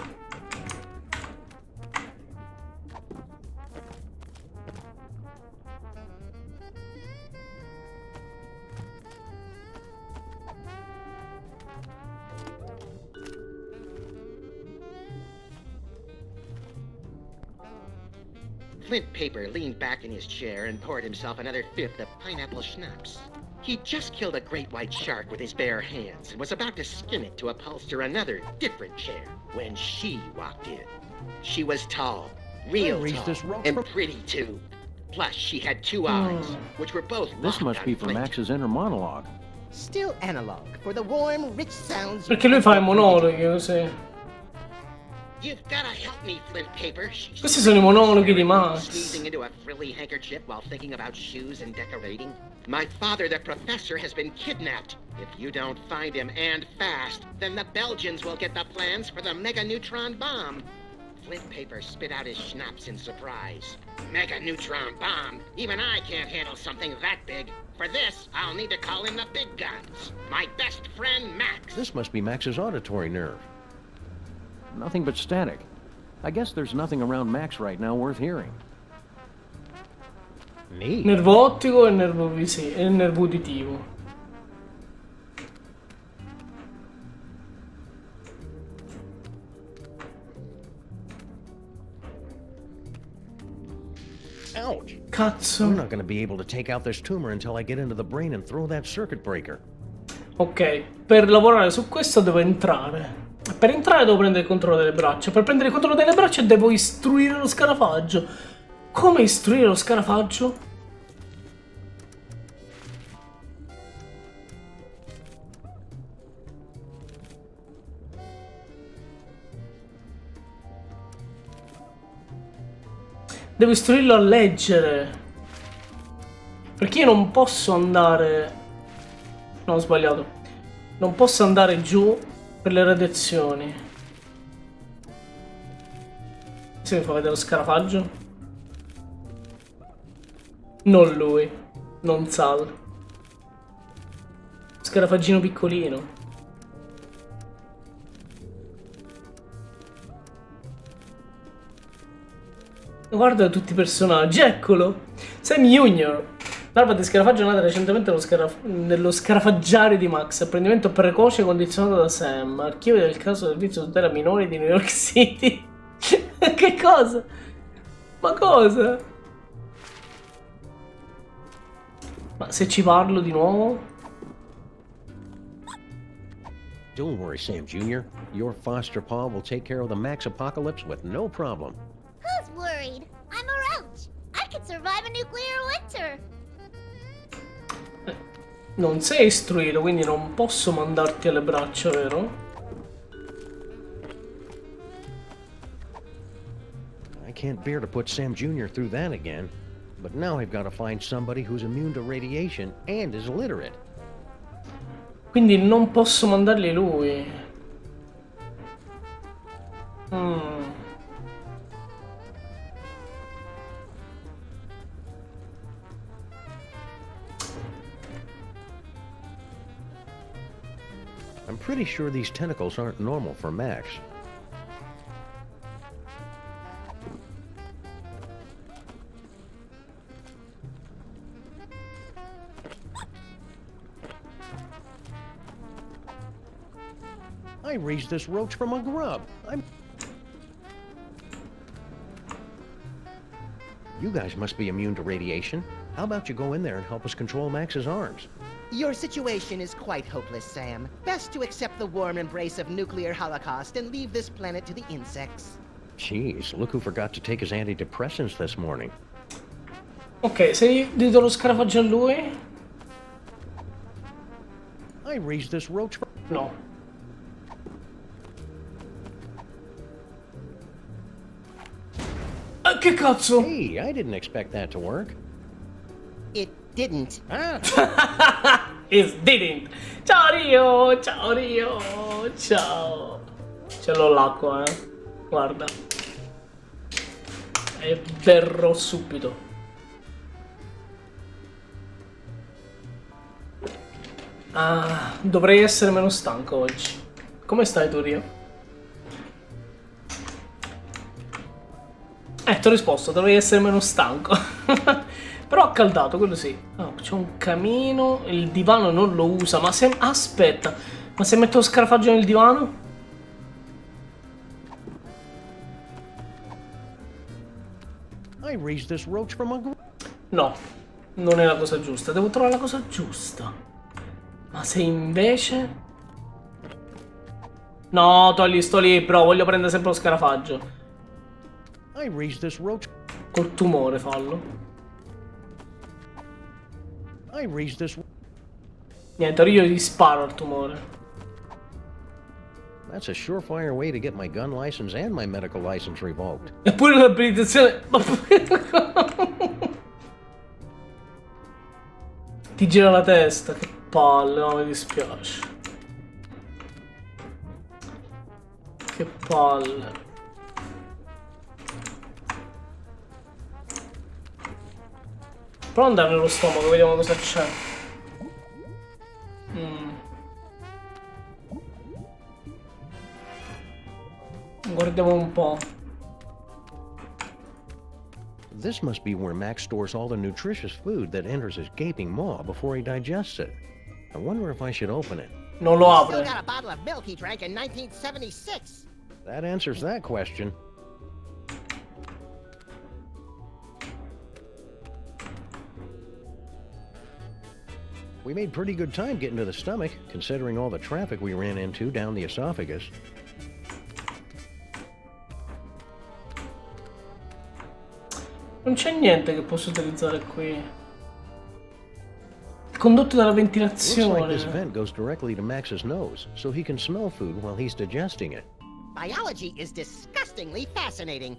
Flint Paper leaned back in his chair and poured himself another fifth of pineapple schnapps. He'd just killed a great white shark with his bare hands and was about to skin it to upholster another, different chair when she walked in. She was tall, real raised tall, this rope and from- pretty too. Plus, she had 2 eyes, which were both This locked must on be for Flint. Max's inner monologue. Still analog for the warm, rich sounds. Perché lui fa i monologhi così. You've gotta help me, Flint Paper. Questi sono i monologhi di Max. Sneezing into a frilly handkerchief while thinking about shoes and decorating. My father, the professor, has been kidnapped. If you don't find him, and fast, then the Belgians will get the plans for the mega-neutron bomb. Flint Paper spit out his schnapps in surprise. Mega-neutron bomb? Even I can't handle something that big. For this, I'll need to call in the big guns. My best friend, Max. This must be Max's auditory nerve. Nothing but static. I guess there's nothing around Max right now worth hearing. Neat. Nervo ottico e nervo visivo e nervo uditivo. Ouch! Cazzo. I'm not gonna be able to take out this tumor until I get into the brain and throw that circuit breaker. Ok, per lavorare su questo devo entrare. Per entrare devo prendere il controllo delle braccia. Per prendere il controllo delle braccia devo istruire lo scarafaggio. Come istruire lo scarafaggio? Devo istruirlo a leggere. Perché io non posso andare... No, ho sbagliato. Non posso andare giù per le radiazioni. Se mi fa vedere lo scarafaggio. Non lui. Non Sal. Scarafaggino piccolino. Guarda tutti i personaggi, eccolo! Sam Junior. Larva di scarafaggio nata recentemente nello scarafaggiare di Max. Apprendimento precoce condizionato da Sam. Archivio del caso servizio tutela minori di New York City. Che cosa? Ma cosa? Ma se ci parlo di nuovo? Don't worry, Sam Jr. Your foster paw will take care of the Max apocalypse with no problem. Who's worried? I'm a roach. I could survive a nuclear winter. Non sei istruito, quindi non posso mandarti alle braccia, vero? I can't bear to put Sam Jr. through that again. But now I've got to find somebody who's immune to radiation and is literate. Quindi non posso mandarli lui. I'm pretty sure these tentacles aren't normal for Max. I raised this roach from a grub. You guys must be immune to radiation. How about you go in there and help us control Max's arms? Your situation is quite hopeless, Sam. Best to accept the warm embrace of nuclear holocaust and leave this planet to the insects. Jeez, look who forgot to take his antidepressants this morning. Ok, se io gli do lo scarafaggio a lui? I raised this roach from... No. Che cazzo? Hey, I didn't expect that to work. It didn't. Ah, It didn't. Ciao Rio, ciao Rio, ciao. Ce l'ho l'acqua, guarda. E verrò subito. Ah, dovrei essere meno stanco oggi. Come stai tu, Rio? Ti ho risposto, dovrei essere meno stanco. Però ho caldato, quello sì. Oh, c'è un camino, il divano non lo usa, ma se... Aspetta, ma se metto lo scarafaggio nel divano? I raised this roach from a... No, non è la cosa giusta, devo trovare la cosa giusta. Ma se invece... No, togli sto libro, voglio prendere sempre lo scarafaggio. I raised this roach... Col tumore fallo. I raised this. Niente, ora io gli sparo al tumore. That's a surefire way to get my gun license and my medical license revoked. Eppure l'abilitazione... Ti gira la testa, che palle, no, mi dispiace. Che palle. Prova ad andare nello stomaco, vediamo cosa c'è. Guardiamo un po'. This must be where Max stores all the nutritious food that enters his gaping maw before he digests it. I wonder if I should open it. Non lo Still apre. got a bottle of milk he drank in 1976. That answers that question. We made pretty good time getting to the stomach, considering all the traffic we ran into down the esophagus. Non c'è niente che posso utilizzare qui. Il condotto della Looks like ventilazione. this vent goes directly to Max's nose, so he can smell food while he's digesting it. Biology is disgustingly fascinating.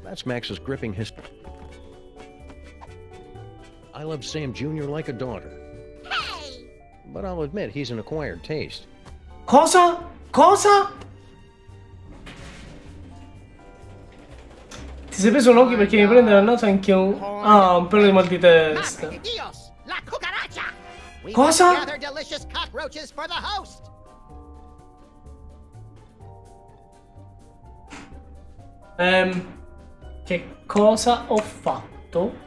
That's Max's gripping his... I love Sam Jr. like a daughter. Hey! But I'll admit he's an acquired taste. Cosa? Cosa? Ti sei preso un occhio perché mi prende la naso anche un... Ah, un pelo di mal di testa. Madre de Dios! La cucaracha! We Cosa? must gather delicious cockroaches for the host! Che cosa ho fatto?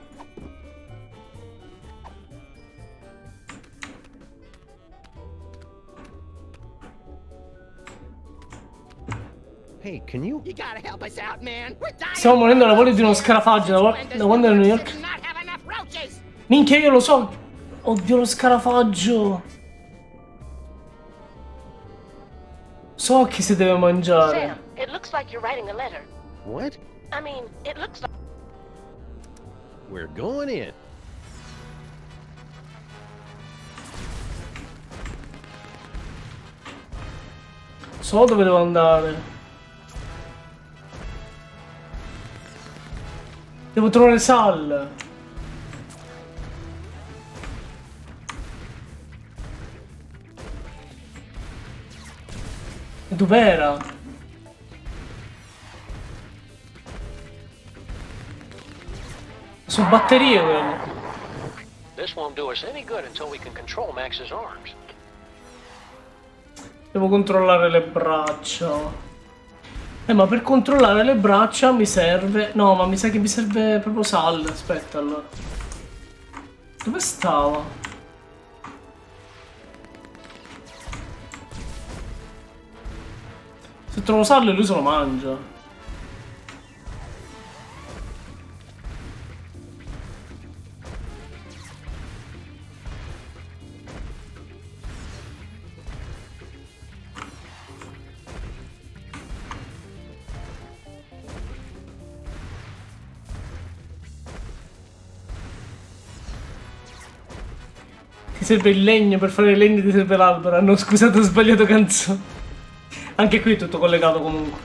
Hey, can you... You gotta help us out, man! We're dying! Stiamo morendo alla voglia di uno scarafaggio da quando ero a New York. Not have enough roaches! Minchia, io lo so. Oddio, lo scarafaggio. So chi si deve mangiare. Sam, it looks like you're writing a letter. What? I mean, it looks like... We're going in. So dove devo andare. Devo trovare Sal. E dov'era? Su batterie quello. This won't do us any good until we can control Max's arms. Devo controllare le braccia. Ma per controllare le braccia mi serve... No, ma mi sa che mi serve proprio Sal. Aspetta, allora. Dove stava? Se trovo Sal lui se lo mangia. Ti serve il legno, per fare il legno ti serve l'albero. No, scusate, ho sbagliato canzone. Anche qui è tutto collegato comunque.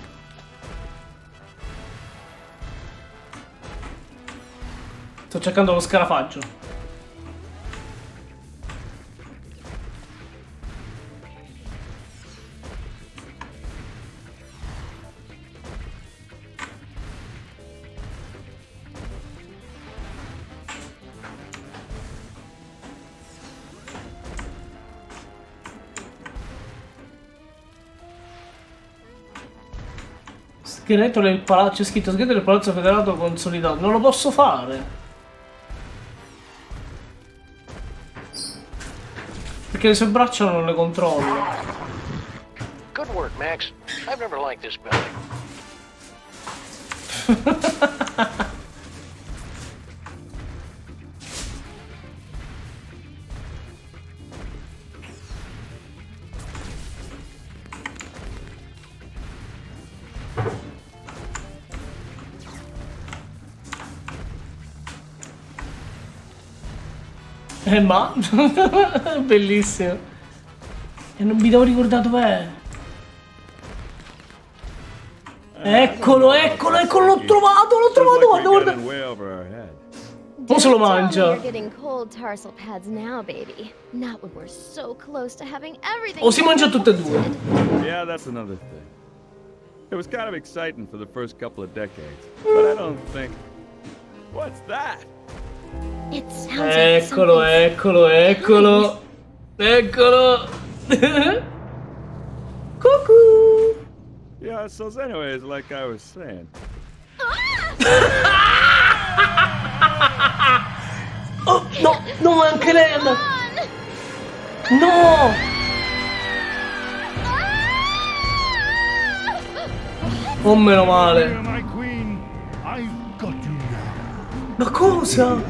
Sto cercando lo scarafaggio. Scheletro del palazzo, c'è scritto scheletro del palazzo federato consolidato. Non lo posso fare. Perché le sue braccia non le controllo. Good work, Max. I've never liked this building. Ma bellissimo. E non mi devo ricordare dov'è. Eccolo, l'ho trovato, guarda. Non se lo mangia. You're getting cold tarsal pads now, baby. Not when we're so close to having everything. O si mangia tutte e due. Yeah, that's another thing. It was kind of exciting for the first couple of decades, but I don't think... What's that? It sounds like Eccolo. Cuckoo. Yeah, so anyways, like I was saying... Oh, no, anche lei è andata. No! Oh, meno male. My queen, I've got you now. Ma cosa?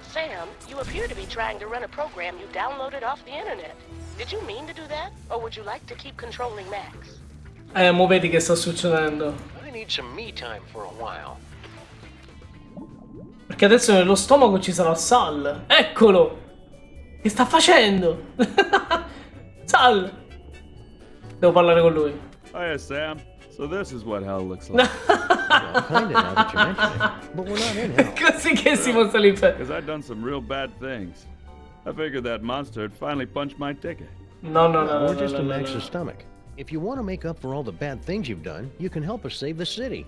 Sam, you appear to be trying to run a program you downloaded off the internet. Did you mean to do that? Or would you like to keep controlling Max? Mo vedi che sta succedendo. I need some me time for a while. Perché adesso nello stomaco ci sarà Sal. Eccolo! Che sta facendo? Sal! Devo parlare con lui. Hiya, Sam. So this is what hell looks like. Well, kinda now that you mention it. But we're not in hell. Così che si possa lì per... Because I'd done some real bad things. I figured that monster had finally punched my ticket. No. We're just in Max's stomach. If you want to make up for all the bad things you've done, you can help us save the city.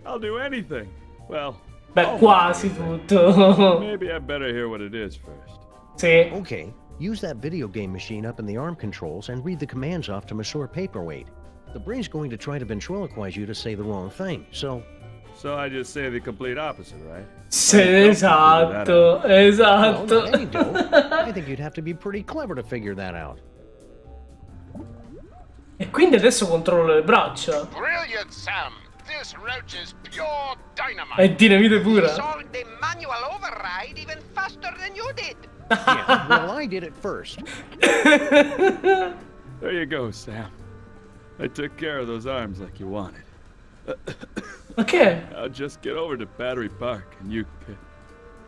I'll do anything. Well... Beh, quasi tutto. Maybe I better hear what it is first. Sì. Okay, use that video game machine up in the arm controls and read the commands off to Monsieur Paperweight. The brain's going to try to ventriloquize you to say the wrong thing, so... So I just say the complete opposite, right? Sì, esatto. Well, not any dope. I think you'd have to be pretty clever to figure that out. E quindi adesso controllo le braccia. Brilliant, Sam. This roach is pure dynamite. È dinamite pura. Solved the manual override even faster than you did. Yeah, well, I did it first. There you go, Sam. I took care of those arms like you wanted. Ma che è? I'll just get over to Battery Park and you can...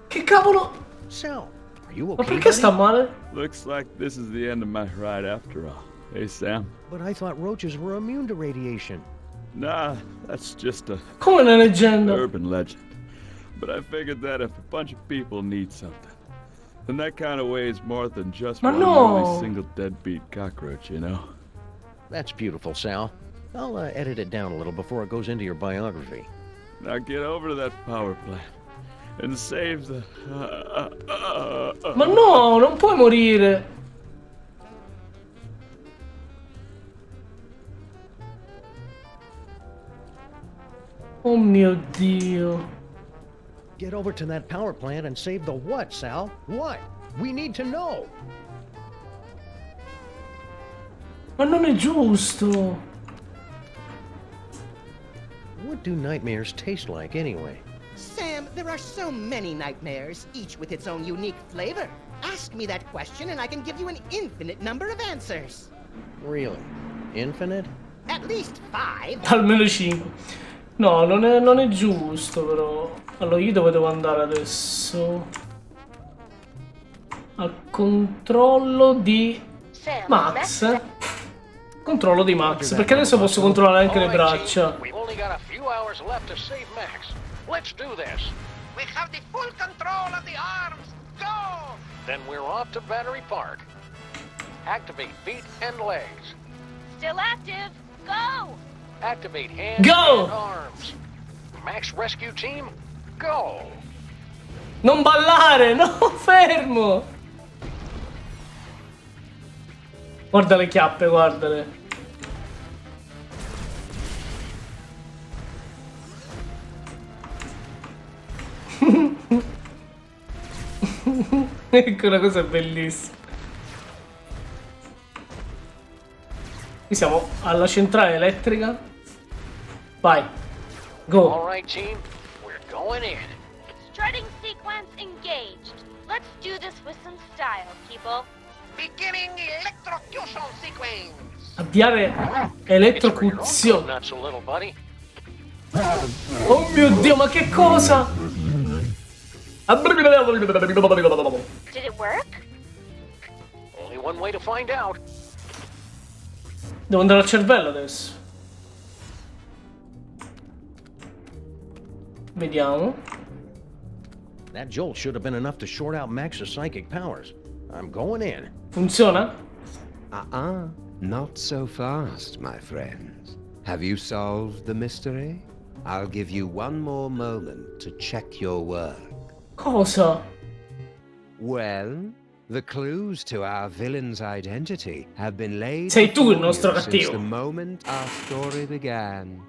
Che cavolo? So, are you Ma okay, perché sta buddy? male? Looks like this is the end of my ride after all. Hey, Sam? But I thought roaches were immune to radiation. Nah, that's just a Come una leggenda? urban legend. But I figured that if a bunch of people need something, then that kind of weighs more than just Ma one no! lonely single deadbeat cockroach, you know? That's beautiful, Sal. I'll edit it down a little before it goes into your biography. Now get over to that power plant and save the... Ma no, non puoi morire. Oh mio Dio. Get over to that power plant and save the what, Sal? What? We need to know. Ma non è giusto. What do nightmares taste like anyway? Sam, there are so many nightmares, each with its own unique flavor. Ask me that question and I can give you an infinite number of answers. Really? Infinite? At least 5. Almeno 5. No, non è giusto però. Allora io dove devo andare adesso? Al controllo di Max. Controllo di Max, perché adesso posso controllare anche le braccia. We've only got a few hours left to save Max. Let's do this. We have the full control of the arms. Go! Then we're off to Battery Park. Activate feet and legs. Still active. Go! Activate hands Go! and arms. Max Rescue Team, go! Non ballare, no, fermo! Guarda le chiappe, guardale. Ecco, una cosa bellissima. Qui siamo alla centrale elettrica. Vai. Go. All right, team, we're going in. Strutting sequence engaged. Let's do this with some style, people. Beginning electrocution sequence. Avviare elettrocuzione. Not so little, buddy. Oh mio Dio, ma che cosa? Did it work? Only one way to find out. Devo andare al cervello adesso. Vediamo. That jolt should have been enough to short out Max's psychic powers. I'm going in. Funziona? Not so fast, my friends. Have you solved the mystery? I'll give you one more moment to check your work. Cosa? Well, the clues to our villain's identity have been laid Sei tu il before nostro you since cattivo. the moment our story began.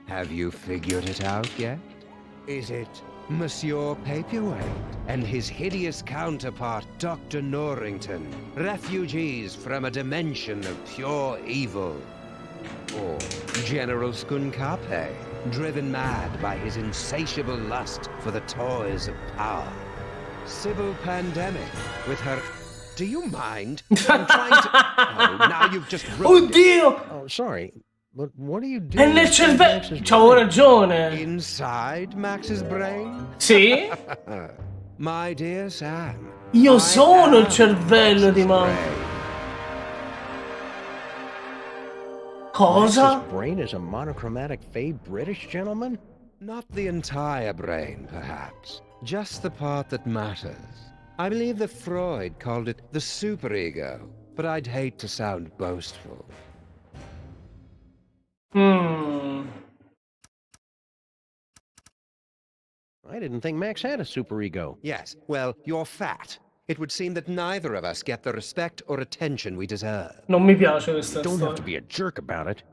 Have you figured it out yet? Is it Monsieur Paperweight and his hideous counterpart, Dr. Norrington, refugees from a dimension of pure evil? Or General Skunkape, driven mad by his insatiable lust for the toys of power? Sybil Pandemic, with her... Do you mind? I'm trying to... Oh, now you've just ruined it. Oddio! Oh, sorry. But what are you È doing? nel cervello. C'avevo ragione. Inside Max's brain? Sì? My dear Sam. Io I sono il am cervello di Max's Max. brain. Cosa? Max's brain is a monochromatic fade British gentleman? Not the entire brain, perhaps. Just the part that matters. I believe that Freud called it the superego, but I'd hate to sound boastful. Hmm. I didn't think Max had a superego. Yes, well, you're fat. It would seem that neither of us get the respect or attention we deserve. Non mi piace questa Don't have storia. to be a jerk about it.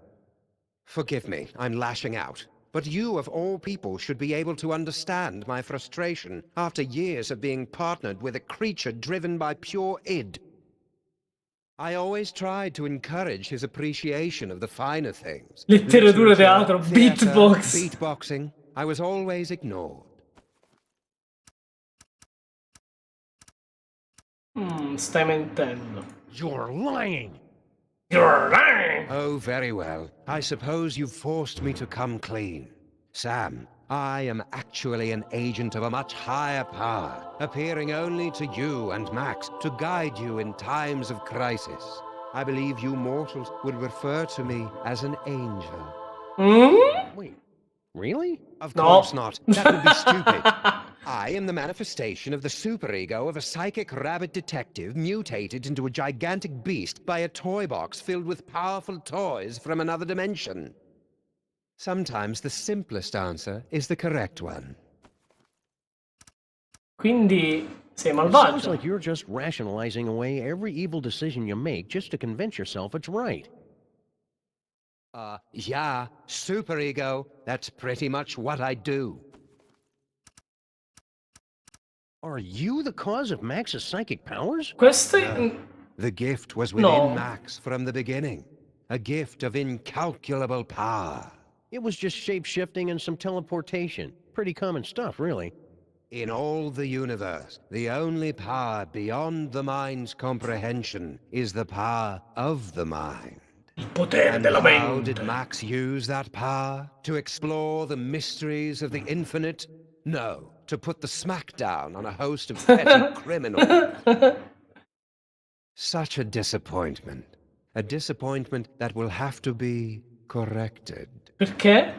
Forgive me, I'm lashing out. But you, of all people, should be able to understand my frustration after years of being partnered with a creature driven by pure id. I always tried to encourage his appreciation of the finer things. Letteratura, Literature, teatro, theater, beatbox. beatboxing. I was always ignored. Stai mentendo. You're lying! You're lying! Oh, very well. I suppose you've forced me to come clean. Sam, I am actually an agent of a much higher power, appearing only to you and Max to guide you in times of crisis. I believe you mortals would refer to me as an angel. Wait, really? Of No. course not. That would be stupid. I am the manifestation of the superego of a psychic rabbit detective mutated into a gigantic beast by a toy box filled with powerful toys from another dimension. Sometimes the simplest answer is the correct one. Quindi sei It sounds malvagio. like you're just rationalizing away every evil decision you make just to convince yourself it's right. Yeah, superego. That's pretty much what I do. Are you the cause of Max's psychic powers? Queste... The gift was within No. Max from the beginning. A gift of incalculable power. It was just shape-shifting and some teleportation. Pretty common stuff, really. In all the universe, the only power beyond the mind's comprehension is the power of the mind. Il potere And della how mente. did Max use that power? To explore the mysteries of the infinite? No, to put the smackdown on a host of petty criminals. Such a disappointment. A disappointment that will have to be corrected. Perché?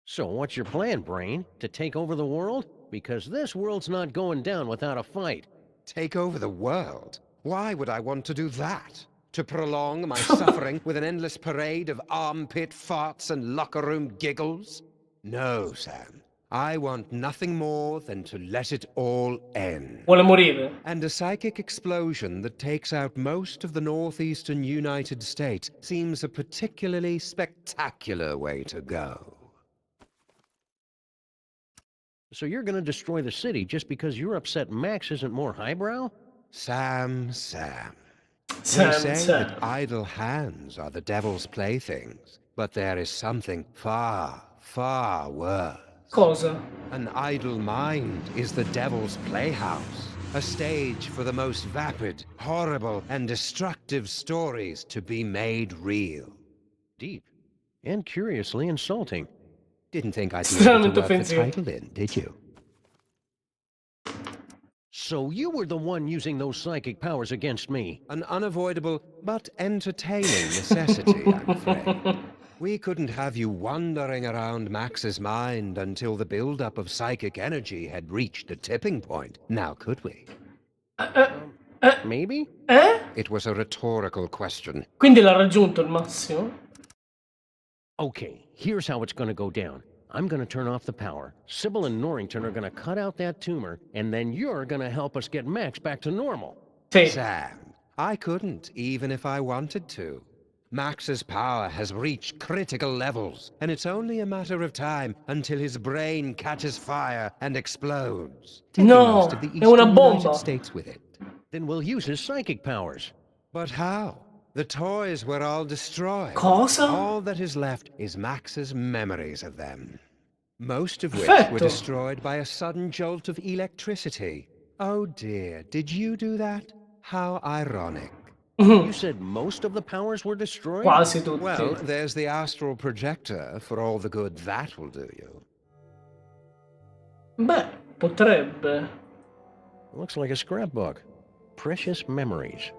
So what's your plan, Brain? To take over the world? Because this world's not going down without a fight. Take over the world? Why would I want to do that? To prolong my suffering with an endless parade of armpit farts and locker room giggles? No, Sam. I want nothing more than to let it all end. Vuole morire. And a psychic explosion that takes out most of the northeastern United States seems a particularly spectacular way to go. So you're gonna destroy the city just because you're upset Max isn't more highbrow? Sam. Sam, They say Sam. that idle hands are the devil's playthings, but there is something far, far worse. Cosa? An idle mind is the devil's playhouse. A stage for the most vapid, horrible, and destructive stories to be made real. Deep. And curiously insulting. Didn't think I'd be able to Estremamente work the offensivo. title in, did you? So you were the one using those psychic powers against me. An unavoidable but entertaining necessity, I'm afraid. We couldn't have you wandering around Max's mind until the buildup of psychic energy had reached a tipping point, now could we? Maybe? It was a rhetorical question. Quindi l'ha raggiunto il massimo? Okay, here's how it's gonna go down. I'm gonna turn off the power. Sybil and Norrington are gonna cut out that tumor, and then you're gonna help us get Max back to normal. Sì. Sam, I couldn't, even if I wanted to. Max's power has reached critical levels, and it's only a matter of time until his brain catches fire and explodes, taking No, most of the è una eastern bomba. United States with it. Then we'll use his psychic powers. But how? The toys were all destroyed. Cosa? All that is left is Max's memories of them. Most of which Perfetto. were destroyed by a sudden jolt of electricity. Oh dear, did you do that? How ironic. You said most of the powers were destroyed? Quasi tutti. Well, there's the astral projector for all the good that will do you. Beh, potrebbe. Looks like a scrapbook. Precious memories.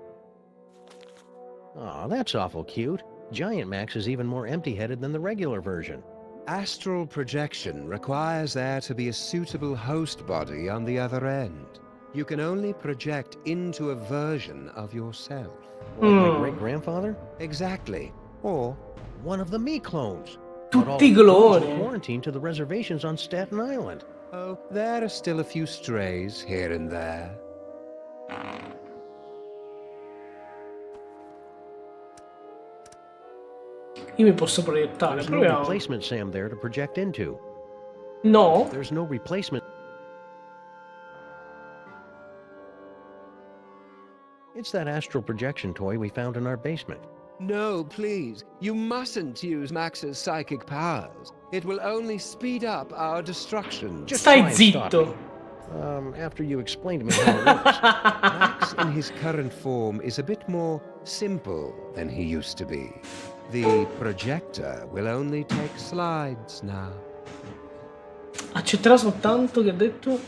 Aw, that's awful cute. Giant Max is even more empty-headed than the regular version. Astral projection requires there to be a suitable host body on the other end. You can only project into a version of yourself. Like my great-grandfather? Exactly. Or one of the me clones. Tutti i cloni. Quarantined to the reservations on Staten Island. Oh, there are still a few strays here and there. Io mi posso proiettare, There's no proviamo. replacement Sam there to project into. No? There's no replacement. It's that astral projection toy we found in our basement. No, please. You mustn't use Max's psychic powers. It will only speed up our destruction. Just Stai try and stop zitto. me. After you explain to me how it works. Max in his current form is a bit more simple than he used to be. The projector will only take slides now. Accetterà soltanto che ha detto?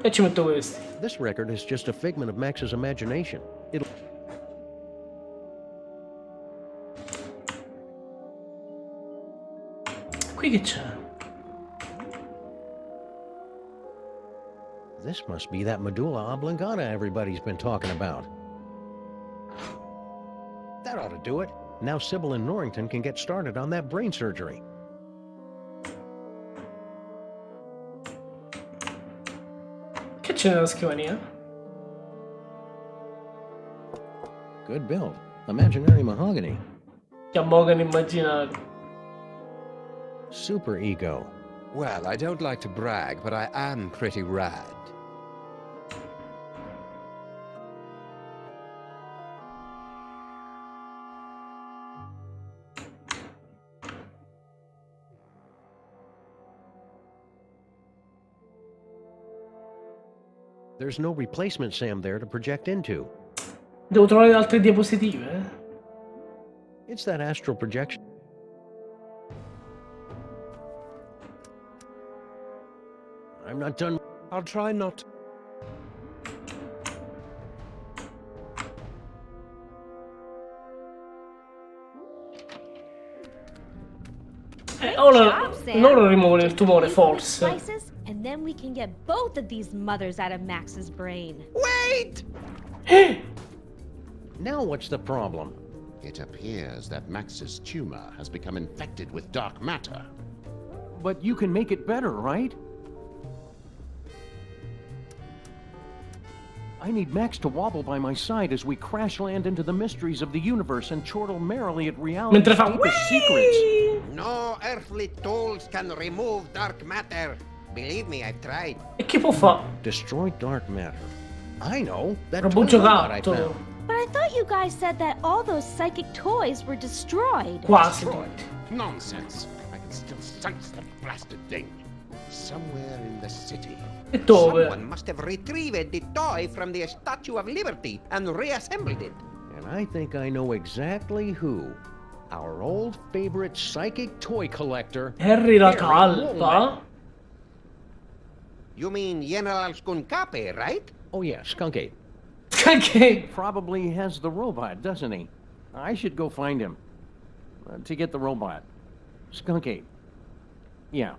E ci metto questi. This record is just a figment of Max's imagination. It'll... Qui che c'è? This must be that medulla oblongata everybody's been talking about. That ought to do it. Now Sybil and Norrington can get started on that brain surgery. Che c'è nella scrivania? Good build. Imaginary mahogany. Che ammogano immaginari. Super ego. Well, I don't like to brag, but I am pretty rad. There's no replacement Sam there to project into. Devo trovare altre diapositive? It's that astral projection. I'm not done. I'll try not. Ora loro rimuovono il tumore, forse. Slices, and then we can get both of these mothers out of Max's brain. Wait! Now what's the problem? It appears that Max's tumor has become infected with dark matter. But you can make it better, right? I need Max to wobble by my side as we crash land into the mysteries of the universe and chortle merrily at reality's Mentre fa deepest secrets. No earthly tools can remove dark matter. Believe me, I've tried. E che può fare? Destroy dark matter. I know. That Robo toy robot I giocattolo. found. But I thought you guys said that all those psychic toys were destroyed. Quasi. Nonsense. I can still sense the blasted thing. Somewhere in the city. E dove? Someone must have retrieved the toy from the Statue of Liberty and reassembled it. And I think I know exactly who. Our old favorite psychic toy collector, Harry la Woolman. talpa? You mean General Skunkape, right? Oh yeah, Skunk Ape. Che? Probably has the robot, doesn't he? I should go find him. To get the robot. Skunk Ape. Yeah.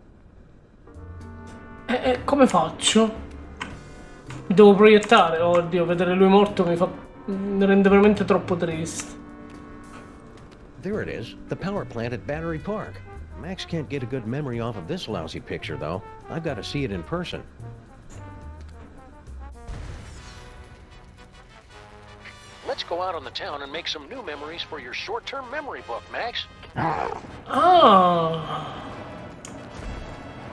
Come faccio? Mi devo proiettare? Oddio, vedere lui morto mi rende veramente troppo triste. There it is, the power plant at Battery Park. Max can't get a good memory off of this lousy picture, though. I've got to see it in person. Let's go out on the town and make some new memories for your short-term memory book, Max. Ah!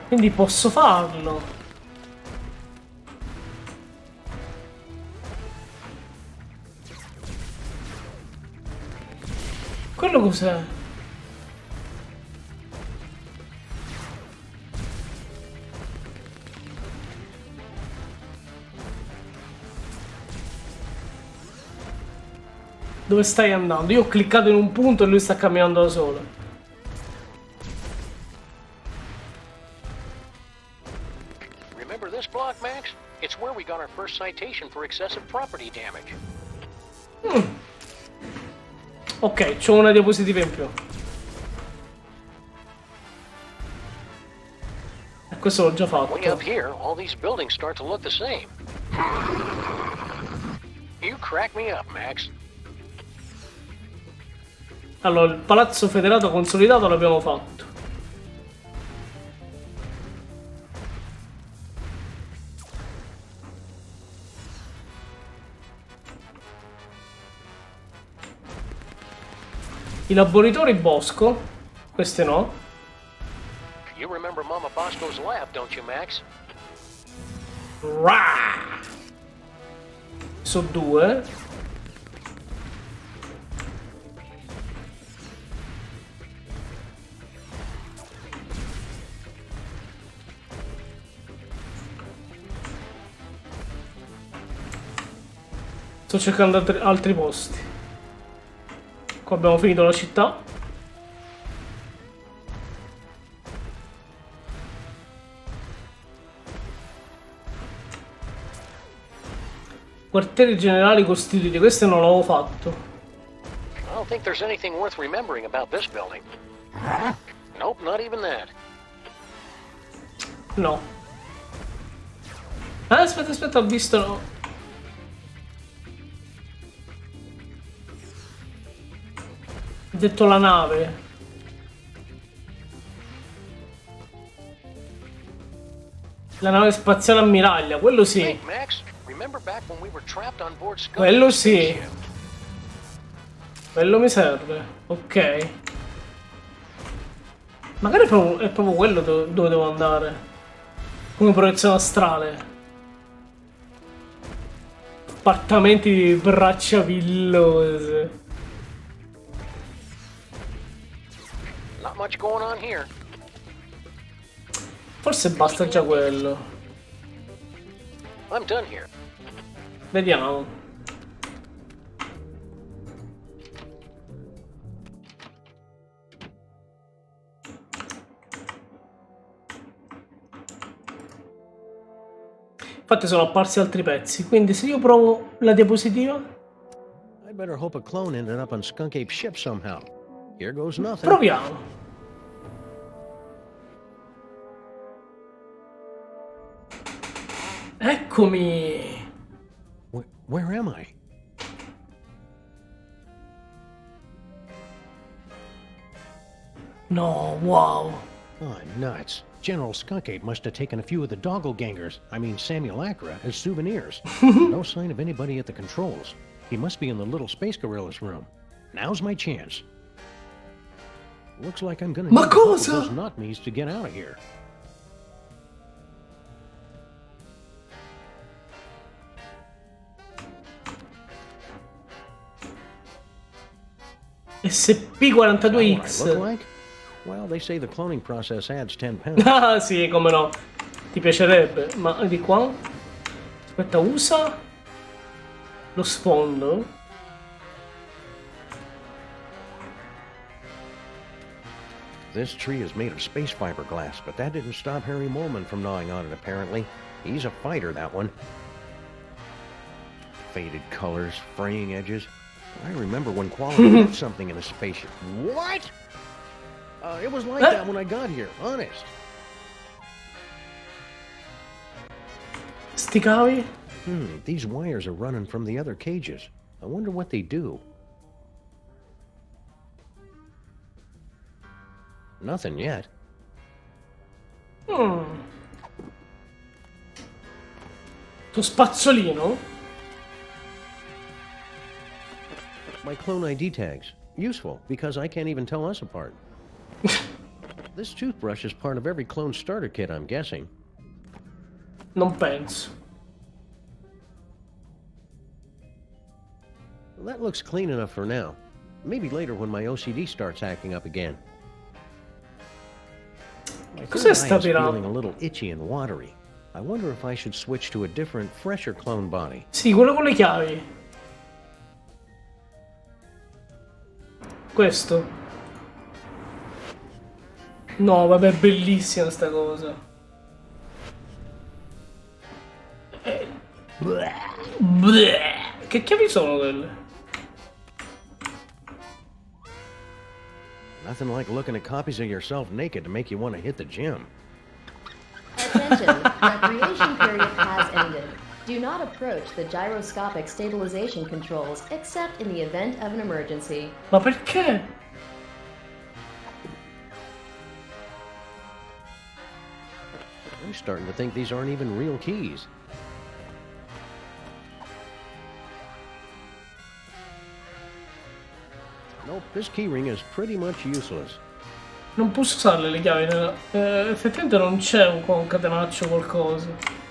Quindi posso farlo. Quello cos'è? Dove stai andando? Io ho cliccato in un punto e lui sta camminando da solo. Remember this block, Max? It's where we got our first citation for excessive property damage. Ok, c'ho una diapositiva in più. E questo l'ho già fatto. Way up here, all these buildings start to look the same. You crack me up, Max. Allora, il palazzo federato consolidato l'abbiamo fatto. I laboratori bosco. Questi no. You remember Mama Bosco's lab, don't you, Max? Rah! Sono due. Sto cercando altri posti. Qua abbiamo finito la città. Quartieri generali costituiti. Questo non l'avevo fatto. I don't think there's anything worth remembering about this building. Nope, not even that. No. Aspetta, ho visto. No. Ho detto la nave. La nave spaziale ammiraglia, quello sì. Hey, Max, remember back when we were trapped on board Skunk? Quello sì. Quello mi serve. Ok. Magari è proprio quello dove devo andare. Come proiezione astrale. Appartamenti di braccia villose. Not much going on here. Forse basta già quello. I'm done here. Vediamo. Infatti sono apparsi altri pezzi, quindi se io provo la diapositiva... I'd better hope a clone ended up on Skunk Ape's ship somehow. Here goes nothing. Proviamo. Eccomi. Where am I? No, wow. Oh, nuts. General Skunk Ape must have taken a few of the doppelgangers, simulacra, as souvenirs. No sign of anybody at the controls. He must be in the little space gorilla's room. Now's my chance. Looks like I'm gonna need a couple of those not-me's to get out of here. SP42X. Like? Well, they say the cloning process adds 10 pounds. Ah, sì, come no. Ti piacerebbe. Ma di qua? Aspetta, usa lo sfondo. This tree is made of space fiberglass, but that didn't stop Harry Molman from gnawing on it, apparently. He's a fighter, that one. Faded colors, fraying edges. I remember when quality put something in a spaceship. What? It was like that when I got here, honest. Sti cavi? These wires are running from the other cages. I wonder what they do. Nothing yet. Sto spazzolino? My clone ID tags. Useful, because I can't even tell us apart. This toothbrush is part of every clone starter kit, I'm guessing. Non penso. That looks clean enough for now. Maybe later when my OCD starts acting up again. My Cos'è third sta eye is pirata? feeling a little itchy and watery. I wonder if I should switch to a different, fresher clone body. Sì, quello con le chiavi. Questo. No, vabbè, è bellissima sta cosa. Che chiavi sono quelle? Nothing like looking at copies of yourself naked to make you want to hit the gym. Attention, recreation period has ended. Do not approach the gyroscopic stabilization controls except in the event of an emergency. Ma perché? I'm starting to think these aren't even real keys. Nope, this keyring is pretty much useless. Non posso usarle le chiavi. Effettivamente non c'è un concatenaccio qualcosa.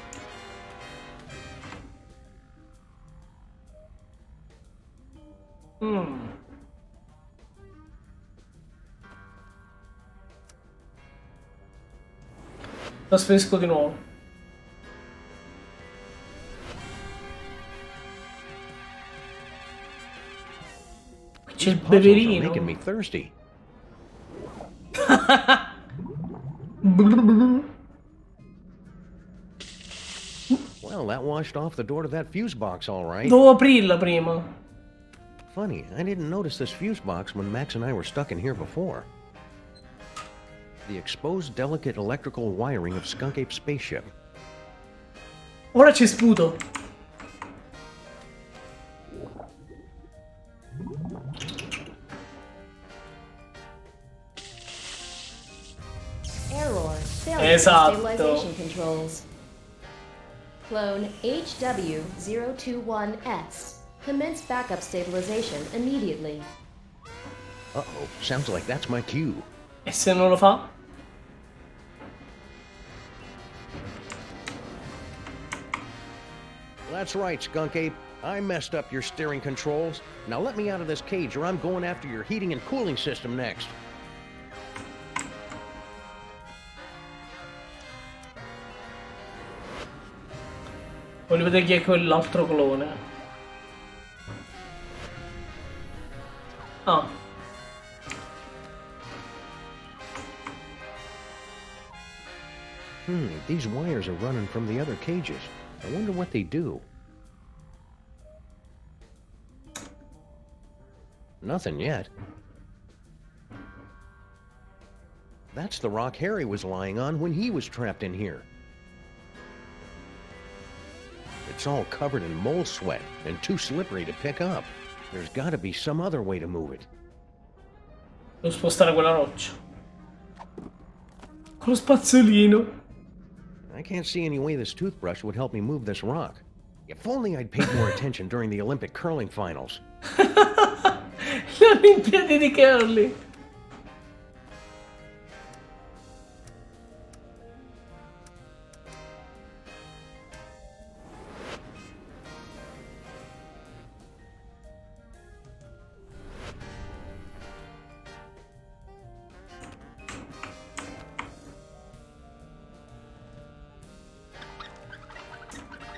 Trasferisco di nuovo. C'è il Puzzles are beverino. making me thirsty. Well, that washed off the door to that fuse box all right. Devo aprirla prima. Funny, I didn't notice this fuse box when Max and I were stuck in here before. The exposed delicate electrical wiring of Skunk Ape's spaceship. Ora ci sputo. Error. Failure of Esatto. stabilization controls. Clone HW021S. Commence backup stabilization immediately. Uh-oh, sounds like that's my cue. E se non lo fa? That's right, Skunk Ape. I messed up your steering controls. Now let me out of this cage or I'm going after your heating and cooling system next. Voglio vedere chi è quell'altro clone. Ah. These wires are running from the other cages. I wonder what they do. Nothing yet. That's the rock Harry was lying on when he was trapped in here. It's all covered in mole sweat and too slippery to pick up. There's got to be some other way to move it. Devo spostare quella roccia. Con lo spazzolino. I can't see any way this toothbrush would help me move this rock. If only I'd paid more attention during the Olympic curling finals. Le Olimpiadi di curling.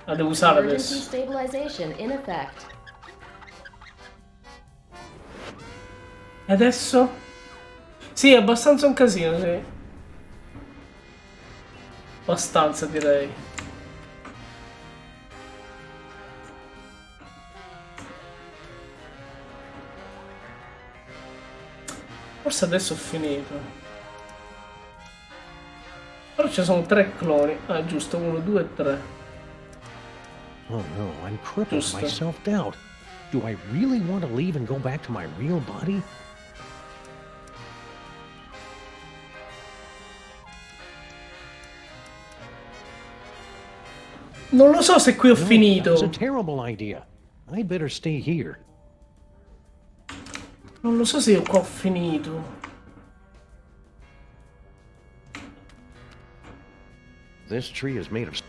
La devo usare Emergency adesso. stabilization in effect. E adesso? Sì, è abbastanza un casino, sì. Abbastanza, direi. Forse adesso ho finito. Però ci sono 3 cloni. Ah, giusto, 1, 2, 3. Oh no, I'm crippled Giusto. by self-doubt. Do I really want to leave and go back to my real body? Non lo so se qui ho No, finito. That's a terrible idea. I'd better stay here. Non lo so se io qua ho finito. This tree is made of...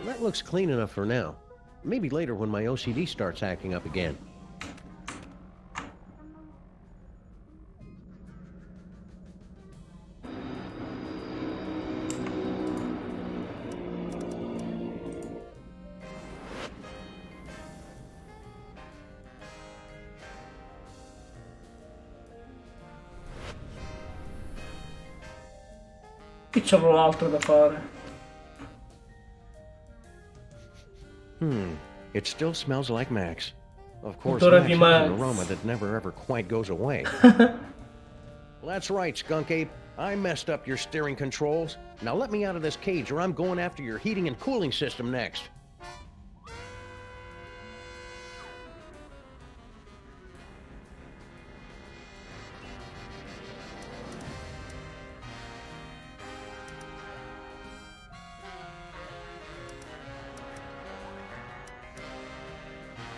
That looks clean enough for now. Maybe later when my OCD starts acting up again. Qui c'è altro da fare. It still smells like Max. Of course, Odore Max di has Max. an aroma that never ever quite goes away. That's right, Skunk Ape. I messed up your steering controls. Now let me out of this cage or I'm going after your heating and cooling system next.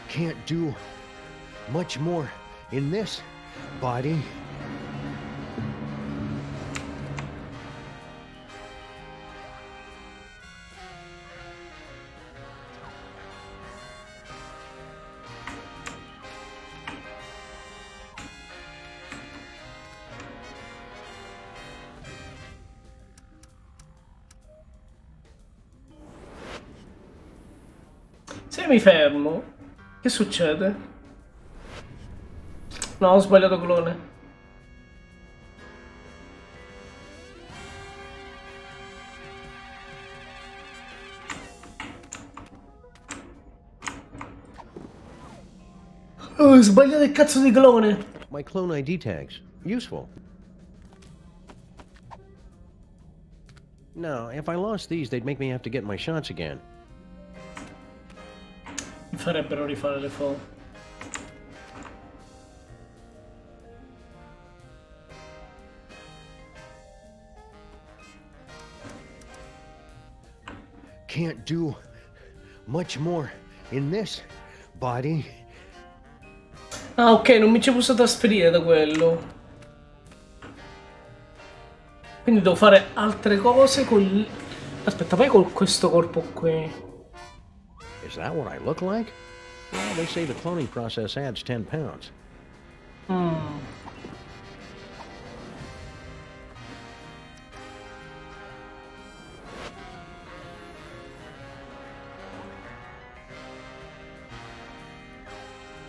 Can't do much more in this body. Se mi fermo, che succede? No, ho sbagliato clone. Oh, ho sbagliato il cazzo di clone. My clone ID tags. Useful. No, if I lost these, they'd make me have to get my shots again. Mi farebbero rifare le foto. Can't do much more in this body. Ah, ok, non mi ci posso trasferire da quello. Quindi devo fare altre cose con... Aspetta, vai con questo corpo qui. Is that what I look like? Well, they say the cloning process adds 10 pounds.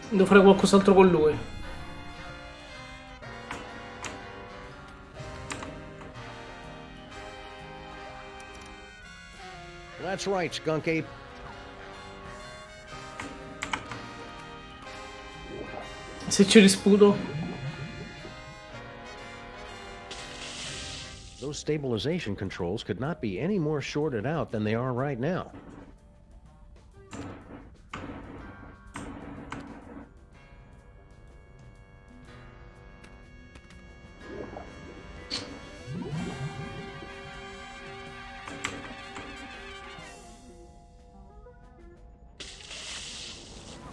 Devo fare qualcos'altro con lui. That's right, Skunk Ape. Se ci risputo. Those stabilization controls could not be any more shorted out than they are right now.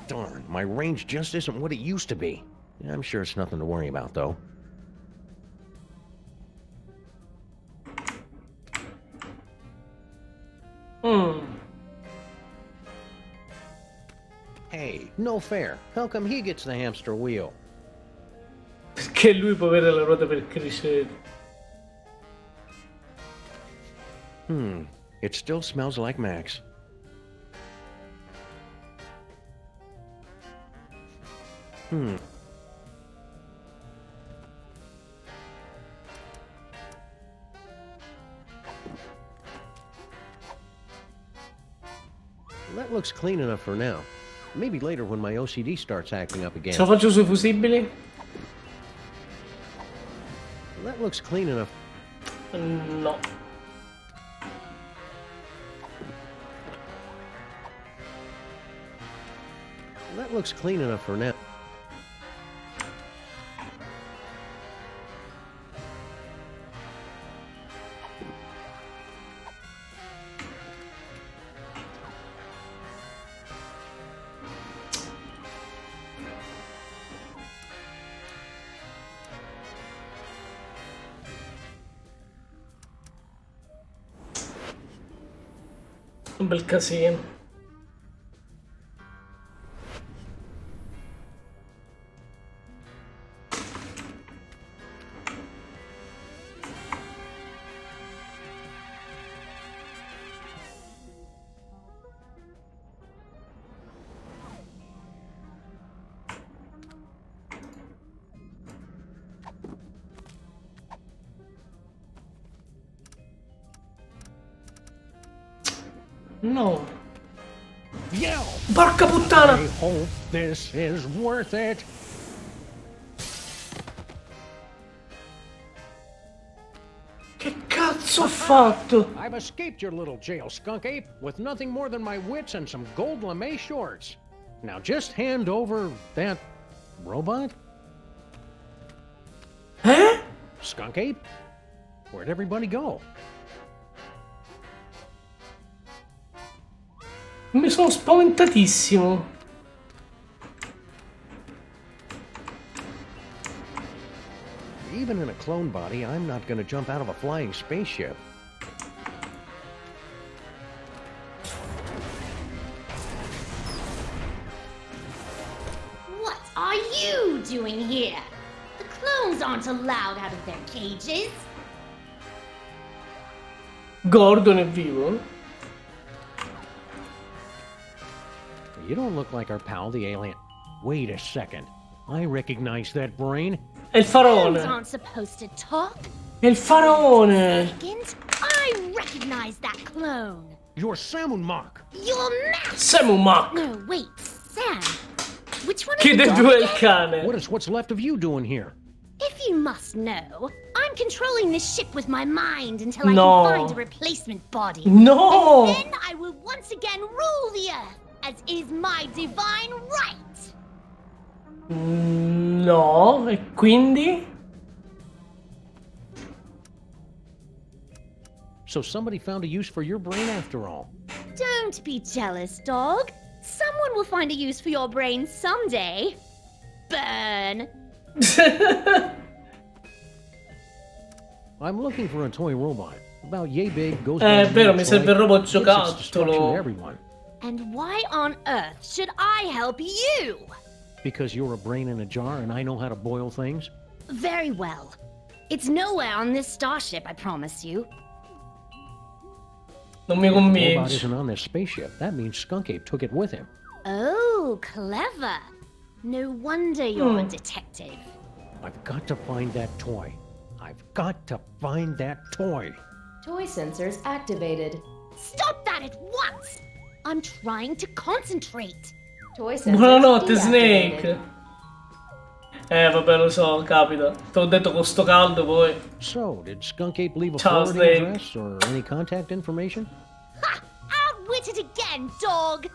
Darn, my range just isn't what it used to be. I'm sure it's nothing to worry about, though. Hey, no fair. How come he gets the hamster wheel? Perché lui può avere la ruota per crescere. It still smells like Max. That looks clean enough for now. Maybe later when my OCD starts acting up again. Ce lo faccio sui fusibili? That looks clean enough. No. That looks clean enough for now. Un bel casino. No. Yeah. Porca puttana! I hope this is worth it. Che cazzo ho fatto? I've escaped your little jail, skunk ape, with nothing more than my wits and some gold lame shorts. Now just hand over that robot. Eh? Skunk ape? Where'd everybody go? Mi sono spaventatissimo. Even in a clone body, I'm not gonna jump out of a flying spaceship. What are you doing here? The clones aren't allowed out of their cages. Gordon è vivo? You don't look like our pal, the alien. Wait a second. I recognize that brain. È il Clones faraone. aren't supposed to talk. È il faraone. Second, I recognize that clone. You're sam&max. You're Max. sam&max. No, wait, Sam. Which one is Che the dei dog due è il again? cane? What is what's left of you doing here? If you must know, I'm controlling this ship with my mind until I No. can find a replacement body. No. And then I will once again rule the Earth, as is my divine right. No, e quindi? So somebody found a use for your brain after all. Don't be jealous, dog. Someone will find a use for your brain someday. Burn. I'm looking for a toy robot. About yay big, goes È by vero, the mi toy, serve il robot gives its destruction to giocattolo. everyone. And why on earth should I help you? Because you're a brain in a jar and I know how to boil things? Very well. It's nowhere on this starship, I promise you. Non mi The robot convince. isn't on this spaceship. That means Skunk Ape took it with him. Oh, clever. No wonder you're a detective. I've got to find that toy. I've got to find that toy. Toy sensors activated. Stop that at once! I'm trying to concentrate. Toy sensors Buonanotte, deactivated. Snake. Vabbè, lo so, capita. Te l'ho detto con sto caldo, poi. So, did Skunk Ape leave a Ciao, forwarding Snake. address or any contact information? Ha! Outwitted again, dog!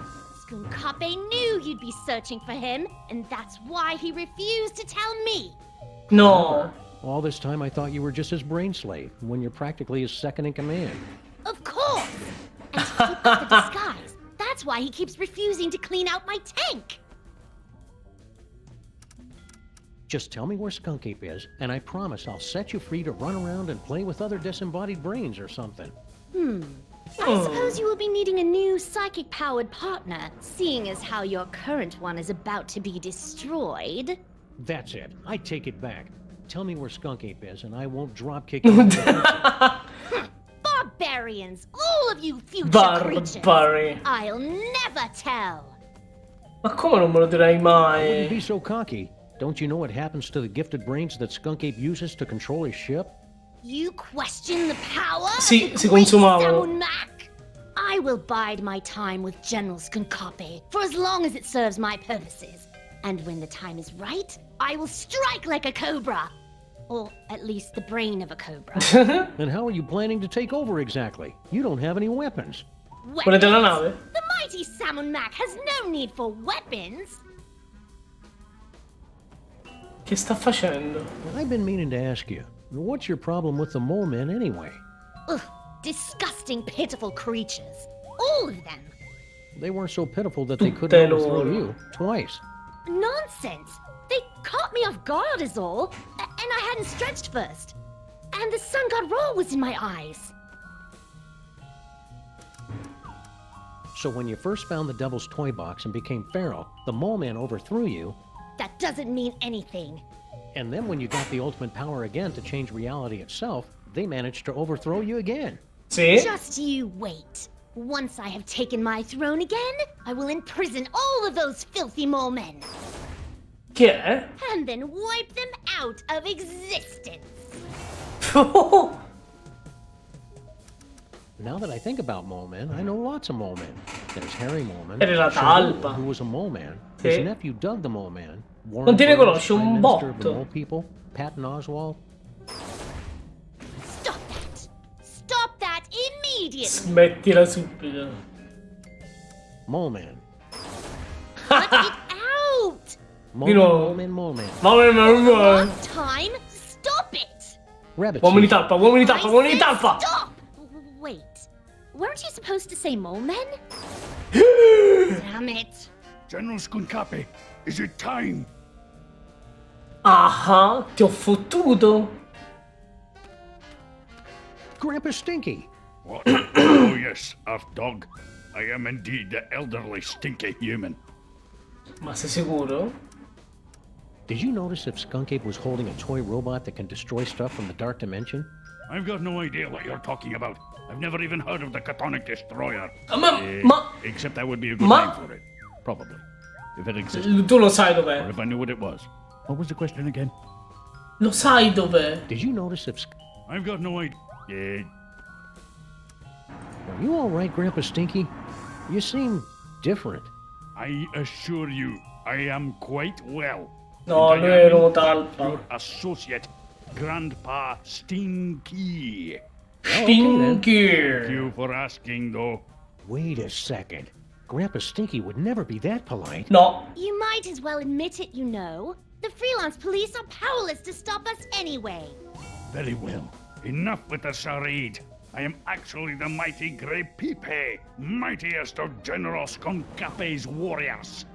Skunkape knew you'd be searching for him, and that's why he refused to tell me. No. All this time I thought you were just his brain slave, when you're practically his second in command. Of course! And to keep up the disguise, that's why he keeps refusing to clean out my tank. Just tell me where Skunk Ape is, and I promise I'll set you free to run around and play with other disembodied brains or something. I suppose you will be needing a new psychic-powered partner, seeing as how your current one is about to be destroyed. That's it. I take it back. Tell me where Skunk Ape is, and I won't drop kick you. barbarians! All of you future creatures! Barbari. I'll never tell! Ma come non me lo direi Wouldn't mai? be so cocky. Don't you know what happens to the gifted brains that Skunk Ape uses to control his ship? You question the power Sì, of the si great consumavano. sam&max? I will bide my time with General Skunkapi for as long as it serves my purposes. And when the time is right, I will strike like a cobra. Or at least the brain of a cobra. And how are you planning to take over exactly? You don't have any weapons. Volete la nave? The mighty sam&max has no need for weapons. Che sta facendo? I've been meaning to ask you, what's your problem with the mole men anyway? Ugh, disgusting, pitiful creatures. All of them. They weren't so pitiful that they couldn't Tutte overthrow loro. you twice. Nonsense! They caught me off guard is all, and I hadn't stretched first. And the sun god roll was in my eyes. So when you first found the Devil's Toy Box and became Pharaoh, the mole man overthrew you, That doesn't mean anything. and then when you got the ultimate power again to change reality itself, they managed to overthrow you again. Sì? Just you wait. Once I have taken my throne again, I will imprison all of those filthy mole men. Chi è? And then wipe them out of existence. Now that I think about mole men, I know lots of mole men. There's Harry Mole Man, Era Shadow, talpa. who was a mole man, Sì. his nephew Doug the Mole Man, Non ti ne Burroughs, conosci un Prime Minister of the botto. Mole People, Patton Oswalt. Stop that! Stop that immediately! Smettila subito. Mole Man. Cut it out! Mole Di Man, nuovo. Mole Man, Mole Man. Last time, stop it! Rabbit Uomini suit. talpa, uomini I talpa, uomini said talpa! Stop! Wait, weren't you supposed to say mole men? Damn it! General Skunkapi, is it time? Ah, ti ho fottuto. Grandpa Stinky. What? Oh yes, Earth Dog. I am indeed the elderly stinky human. Ma sei sicuro? Did you notice if Skunk Ape was holding a toy robot that can destroy stuff from the Dark Dimension? I've got no idea what you're talking about. I've never even heard of the Catonic Destroyer. Except that would be a good Ma- name for it. Probably. If it existed. Tu lo sai Or dov'è? if I knew what it was. What was the question again? Lo sai dov'è? Did you notice if... I've got no idea. Are you all right, Grandpa Stinky? You seem different. I assure you, I am quite well. No, And lui I am ero in fact talpa. your associate, Grandpa Stinky. Thank you Thank you for asking, though. Wait a second. Grandpa Stinky would never be that polite. No. You might as well admit it, you know. The freelance police are powerless to stop us anyway. Very well. Enough with the charade. I am actually the mighty Grey Pipe, mightiest of General Skunkapi's warriors.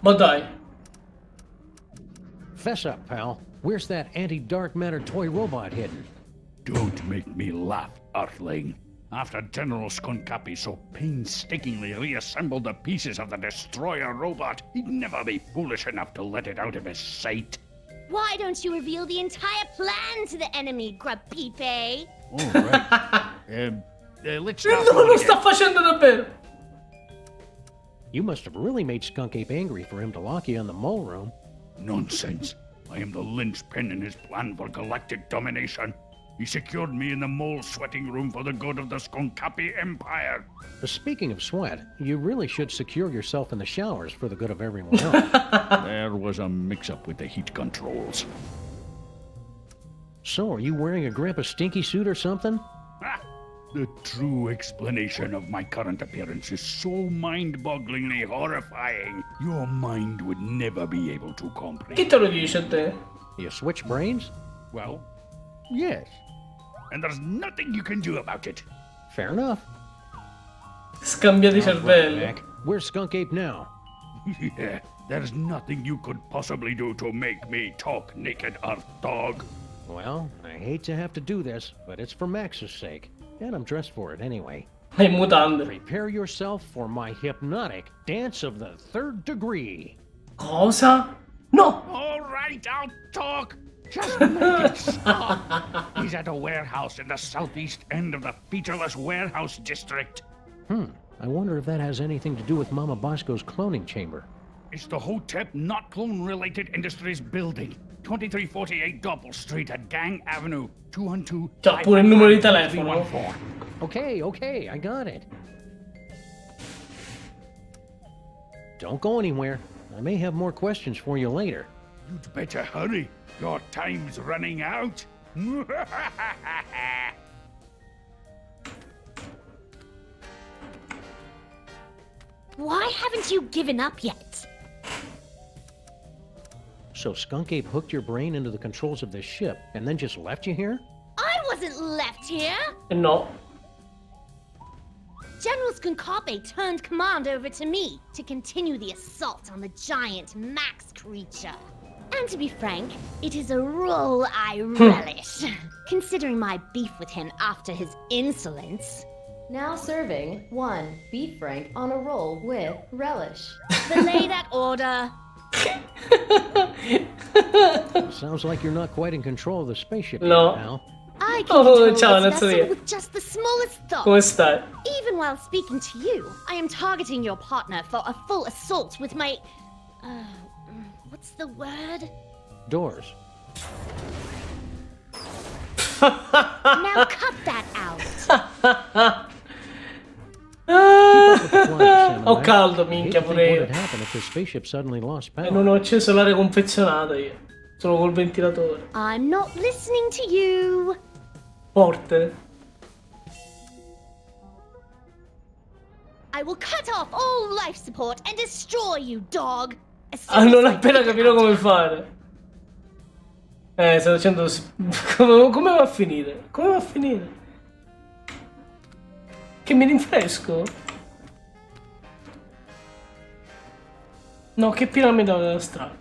Ma dai. Fess up, pal. Where's that anti-dark matter toy robot hidden? Don't make me laugh, Earthling. After General Skunkapi so painstakingly reassembled the pieces of the destroyer robot, he'd never be foolish enough to let it out of his sight. Why don't you reveal the entire plan to the enemy, Grubpipe? Oh, right. Let's start Non from lo it sta again. facendo davvero. You must have really made Skunk Ape angry for him to lock you in the mole room. Nonsense. I am the linchpin in his plan for galactic domination. He secured me in the mole sweating room for the good of the Skunkapi Empire. Speaking of sweat, you really should secure yourself in the showers for the good of everyone else. There was a mix-up with the heat controls. So, are you wearing a Grandpa Stinky suit or something? The true explanation of my current appearance is so mind-bogglingly horrifying, your mind would never be able to Chi comprehend. te lo dice a te? You switch brains? Well, yes. And there's nothing you can do about it. Fair enough. Scambia di cervello. Mac, where's Skunk Ape now? Yeah, there's nothing you could possibly do to make me talk, naked Earth Dog. Well, I hate to have to do this, but it's for Max's sake. And I'm dressed for it anyway. Le mutande. Prepare yourself for my hypnotic dance of the third degree. Cosa? No! All right, I'll talk. Just make it stop. Is He's at a warehouse in the southeast end of the featureless warehouse district. I wonder if that has anything to do with Mama Bosco's cloning chamber. It's the Hotep Not Clone-Related Industries Building. 2348 Doppel Street at Gang Avenue. 212. C'ha pure il numero di telefono. Okay, I got it. Don't go anywhere. I may have more questions for you later. You'd better hurry. Your time's running out. Why haven't you given up yet? So Skunk Ape hooked your brain into the controls of this ship and then just left you here? I wasn't left here! No. General Skunkape turned command over to me to continue the assault on the giant Max creature. And to be frank, it is a role I relish, considering my beef with him after his insolence. Now serving 1 beef frank on a roll with relish. Belay that order. Sounds like you're not quite in control of the spaceship No. yet, pal. I can control ciao, this Nazia. vessel with just the smallest thought. Come stai? Even while speaking to you, I am targeting your partner for a full assault with my... what's the word? Doors. Now cut that out. Ho caldo, minchia, pure io. What would happen if the spaceship suddenly lost power? E non ho acceso l'aria confezionata io. Solo col ventilatore. I'm not listening to you. Porte. I will cut off all life support and destroy you, dog. Non appena capirò come fare. Sto facendo... come va a finire? Come va a finire? Che mi rinfresco? No, che piramide della strada.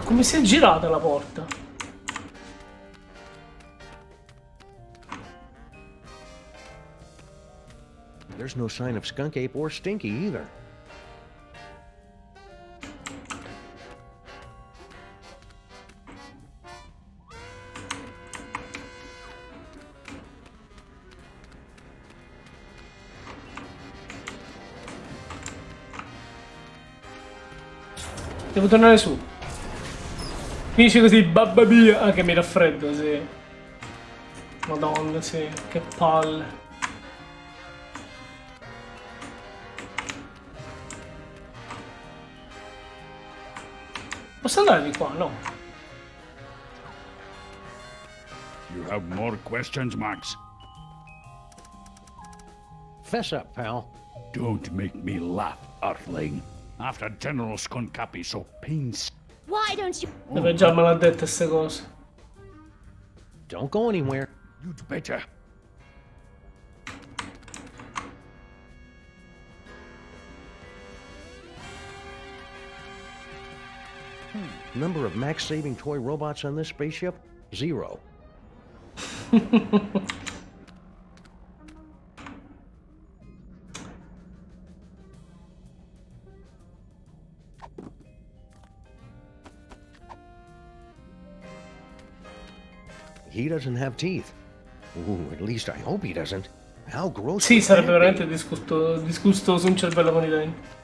Come si è girata la porta? There's no sign of Skunk Ape or Stinky either. Devo tornare su. Finisce così, babba mia. Ah, che mi raffreddo, sì. Madonna, sì. Che palle. Posso andare di qua, no? You have more questions, Max? Fess up, pal. Don't make me laugh, Earthling. After General Skunkapi so Why don't you... Dove già me l'ha dette queste cose. Don't go anywhere. You'd better. Number of max-saving toy robots on this spaceship? 0. He doesn't have teeth. Ooh, at least I hope he doesn't. How gross. Sì, would sarebbe that veramente be? disgustoso un cervello con i denti.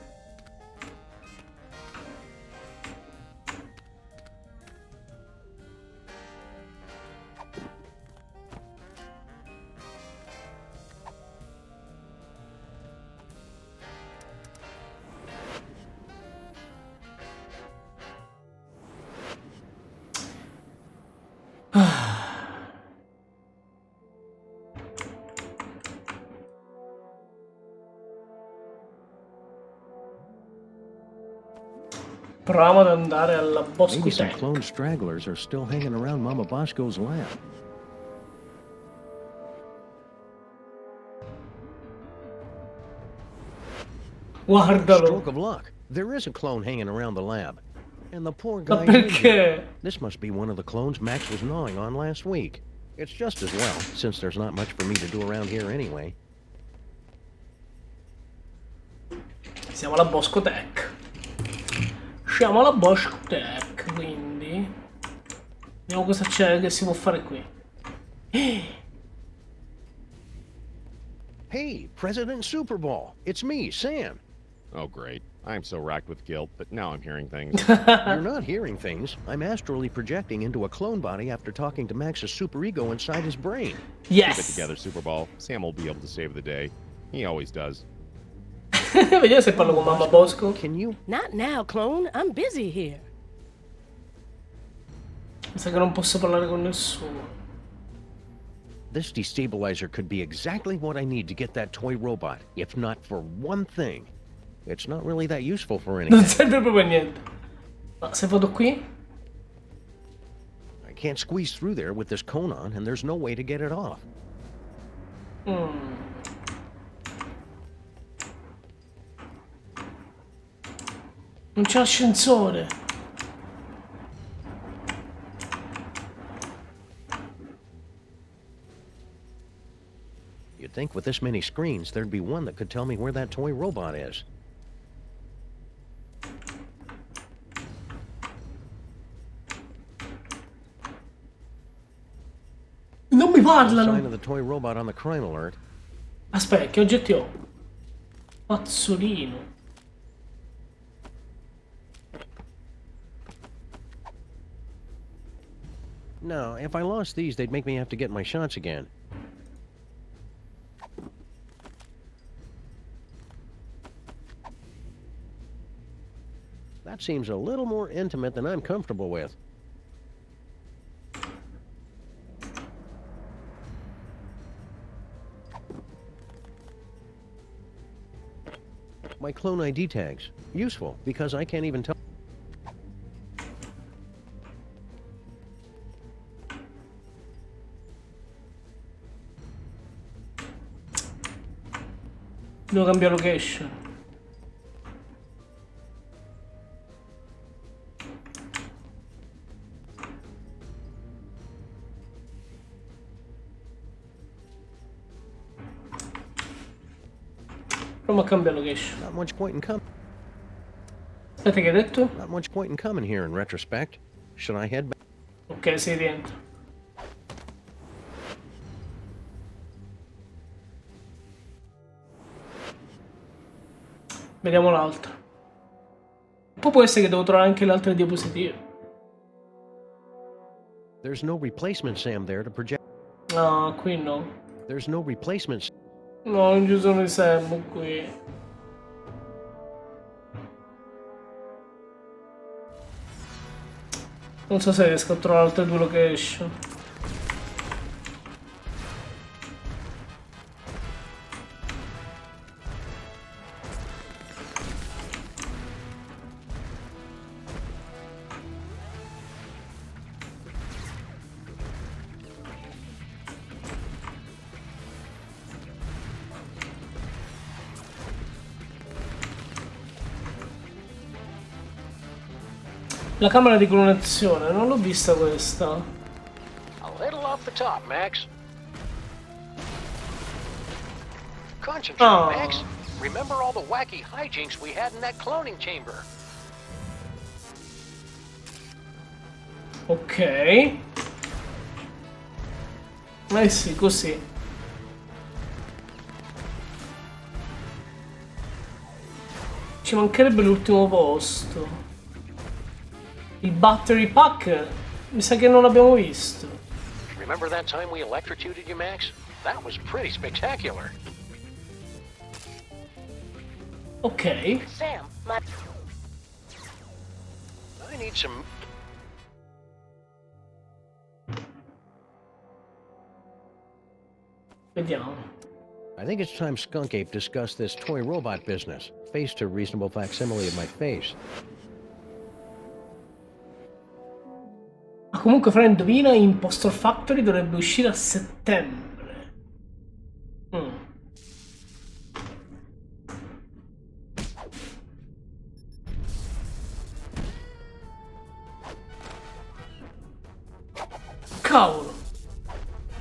Proviamo ad andare alla Maybe some Bosco. clone stragglers are still hanging around Mama Bosco's lab. Guardalo. Stroke of luck. There is a clone hanging around the lab. And the poor Ma guy... perché? This must be one of the clones Max was gnawing on last week. It's just as well, since there's not much for me to do around here anyway. Siamo alla Bosco Tech. Usciamo alla Bosch Tech, quindi vediamo cosa c'è che si può fare qui. Hey, President Super Bowl. It's me, Sam. Oh, great. I'm so racked with guilt, but now I'm hearing things. You're not hearing things. I'm astrally projecting into a clone body after talking to Max's superego inside his brain. Yes. Keep it together, Super Bowl. Sam will be able to save the day. He always does. Vediamo se parlo con Mamma Bosco. Can you? Not now, clone. I'm busy here. Mi sa che non posso parlare con nessuno. This destabilizer could be exactly what I need to get that toy robot, if not for one thing. It's not really that useful for anything. Non serve proprio niente. Ma se vado qui? I can't squeeze through there with this cone on, and there's no way to get it off. Non c'è ascensore. You'd think with this many screens, there'd be one that could tell me where that toy robot is. Non mi parlano. Sign of the toy robot on the crime alert. Aspetta, che oggetti ho? Pazzolino. No, if I lost these, they'd make me have to get my shots again. That seems a little more intimate than I'm comfortable with. My clone ID tags. Useful, because I can't even tell. Devo cambiare location. Proviamo a cambiare location. Not much point in coming. Aspetta, che hai detto? Not much point in coming here in retrospect. Should I head back? Ok, sei dentro. Vediamo l'altra. Poi può essere che devo trovare anche le altre diapositive. There's no replacement Sam there to project. No, qui no. There's no replacement. No, non ci sono i Sam qui. Non so se riesco a trovare altre due location. La camera di clonazione, non l'ho vista questa. A little off the top, Max. Concentrate, Oh. Max. Remember all the wacky hijinks we had in that cloning chamber? Ok. Eh sì, così. Ci mancherebbe l'ultimo posto. Il battery pack mi sa che non l'abbiamo visto. Remember that time we electrocuted you, Max? That was pretty spectacular. Ok. Sam, my... I need some... Vediamo. I think it's time Skunk Ape discussed this toy robot business. Face to reasonable facsimile of my face. Ma comunque, fra indovina, Impostor Factory dovrebbe uscire a settembre. Cavolo.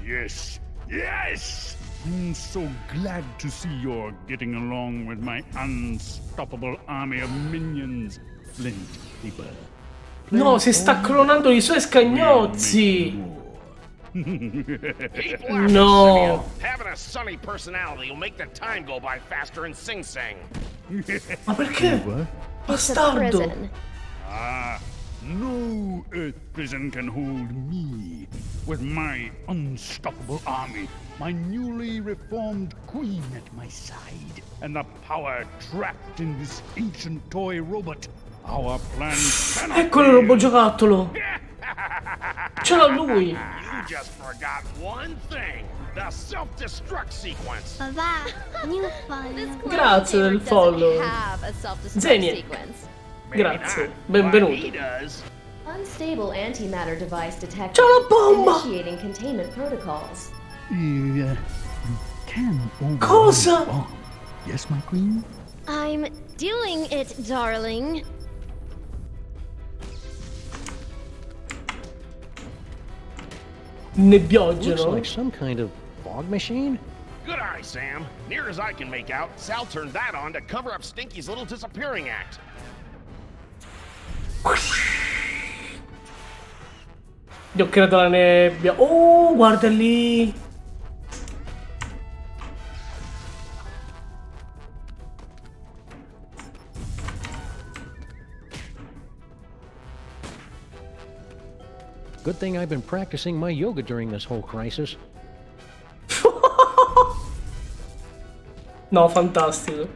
Yes, yes! I'm so glad to see you're getting along with my unstoppable army of minions. flint paper. No, si sta clonando i suoi scagnozzi. Keep laughing, No. Simeon. Having a sunny personality will make the time go by faster in Sing Sing. Ma perché? Bastardo. Prison. Ah, no Earth prison can hold me. With my unstoppable army, my newly reformed queen at my side, and the power trapped in this ancient toy robot, our plan cannot Eccolo il robot giocattolo. Ce l'ha lui. You just forgot one thing. The self-destruct sequence. Grazie del follow. Zenie. Grazie, benvenuto. Unstable antimatter device detected. C'è la bomba! Initiating containment protocols. You can override Cosa? the bomb. Yes, my queen? I'm doing it, darling. Looks Nebbiogeno. like some kind of fog machine. Good eye, Sam. Near as I can make out, Sal turned that on to cover up Stinky's little disappearing act. Gli ho creato la nebbia. Oh, guarda lì. Good thing I've been practicing my yoga during this whole crisis. No, fantastico.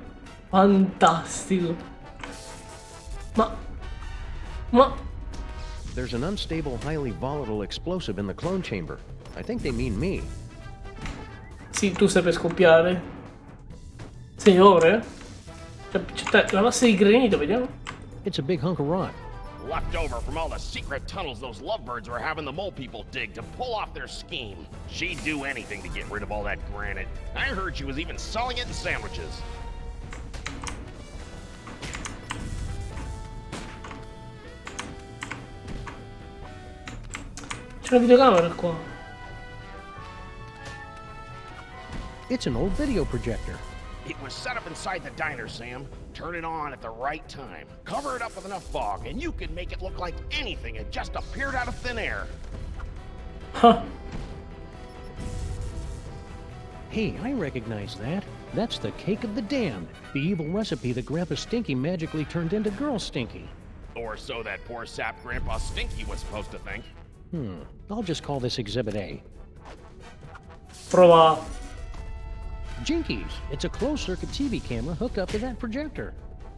Fantastico. Ma... There's an unstable, highly volatile explosive in the clone chamber. I think they mean me. Sì, tu sei per scoppiare. Signore? C'è la massa di granito, vediamo. It's a big hunk of rock. Left over from all the secret tunnels those lovebirds were having the mole people dig to pull off their scheme. She'd do anything to get rid of all that granite. I heard she was even selling it in sandwiches. C'è una videocamera qua. It's an old video projector. It was set up inside the diner, Sam. Turn it on at the right time. Cover it up with enough fog, and you can make it look like anything had just appeared out of thin air. Huh. Hey, I recognize that. That's the cake of the damned. The evil recipe that Grandpa Stinky magically turned into Girl Stinky. Or so that poor sap Grandpa Stinky was supposed to think. I'll just call this Exhibit A. Prova. Jinkies! It's a closed-circuit TV camera hooked up to that projector.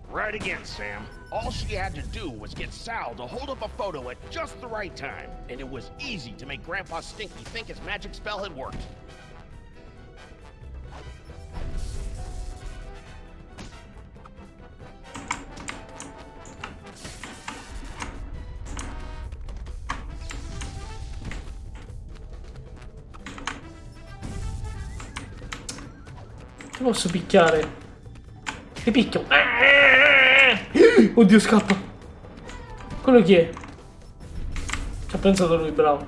Right again, Sam. All she had to do was get Sal to hold up a photo at just the right time, and it was easy to make Grandpa Stinky think his magic spell had worked. Ti posso picchiare? Ti picchio. Oddio, scappa. Quello chi è? Ci ha pensato lui, bravo.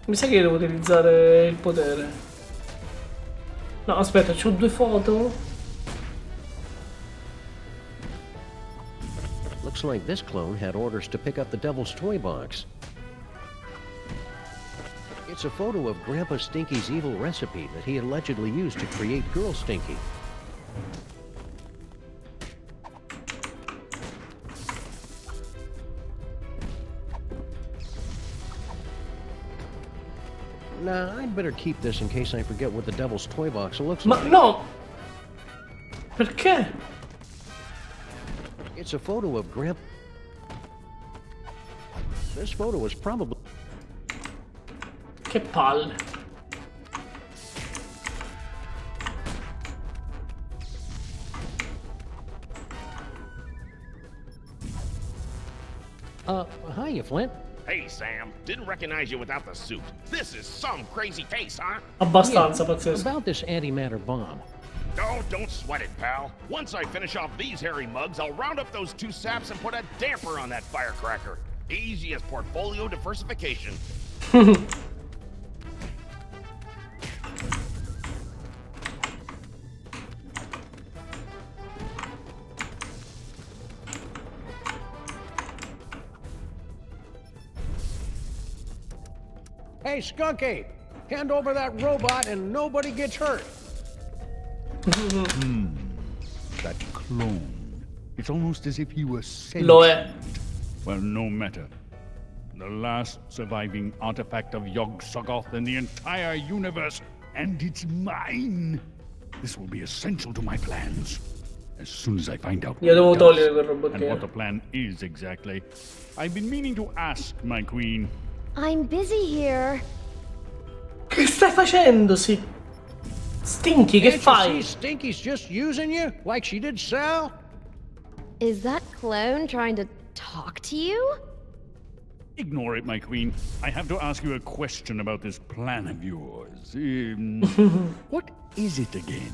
Mi sa che devo utilizzare il potere. No, aspetta, c'ho due foto. Looks like this clone had orders to pick up the Devil's Toy Box. It's a photo of Grandpa Stinky's evil recipe that he allegedly used to create Girl Stinky. Nah, I'd better keep this in case I forget what the Devil's Toy Box looks like. Ma no! Perché? It's a photo of Grandpa... This photo is probably... Che palle. Hiya, Flint. Hey, Sam. Didn't recognize you without the suit. This is some crazy face, huh? Abbastanza pazzesco. About this antimatter bomb. Oh, don't sweat it, pal. Once I finish off these hairy mugs, I'll round up those two saps and put a damper on that firecracker. Easy as portfolio diversification. Hey, Skunk Ape, hand over that robot and nobody gets hurt. That clone. It's almost as if he was sentient. Lo è. Well, no matter. The last surviving artifact of Yog-Sothoth in the entire universe, and it's mine. This will be essential to my plans. As soon as I find out Io devo what it togliere quel does and robottino. what the plan is exactly, I've been meaning to ask, my queen. I'm busy here. Che stai facendo, Stinky, che Can't you fai? see Stinky's just using you like she did Sal? Is that clone trying to talk to you? Ignore it, my queen. I have to ask you a question about this plan of yours. What is it again?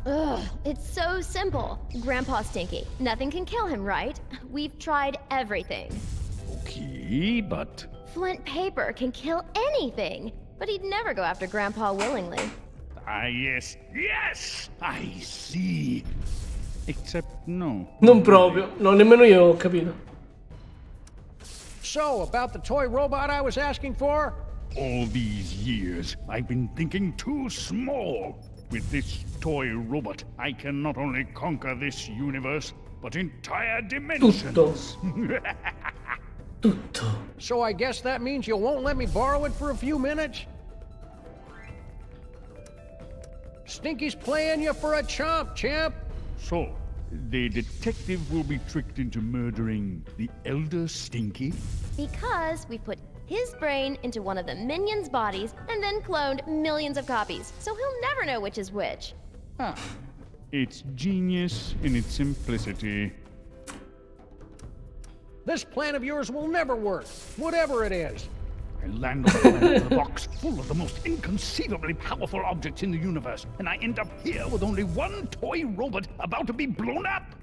Ugh, it's so simple. Grandpa Stinky. Nothing can kill him, right? We've tried everything. Okay, but... Flint paper can kill anything, but he'd never go after Grandpa willingly. Ah, yes, yes! I see. Except no. Non proprio, no, nemmeno io ho capito. So, about the toy robot I was asking for? All these years, I've been thinking too small. With this toy robot, I can not only conquer this universe, but entire dimensions. Tutto. So I guess that means you won't let me borrow it for a few minutes? Stinky's playing you for a chump, champ. So, the detective will be tricked into murdering the Elder Stinky? Because we put his brain into one of the minions' bodies and then cloned millions of copies, so he'll never know which is which. Ah, it's genius in its simplicity. This plan of yours will never work, whatever it is. I land on the planet with a box full of the most inconceivably powerful objects in the universe, and I end up here with only one toy robot about to be blown up.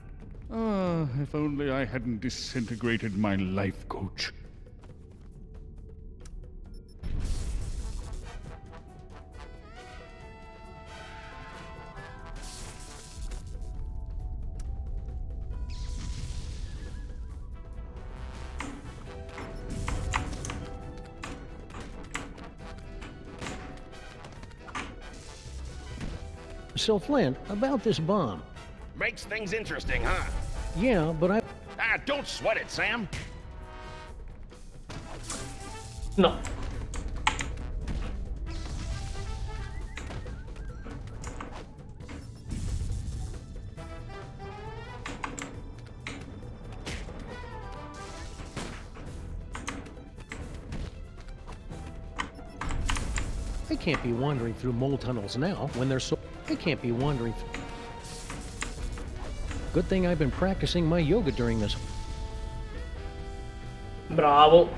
Ah, if only I hadn't disintegrated my life coach. So, Flint, about this bomb. Makes things interesting, huh? Yeah, but I... Ah, don't sweat it, Sam. No. I can't be wandering through mole tunnels now when they're so... I can't be wandering through... Good thing I've been practicing my yoga during this. Bravo.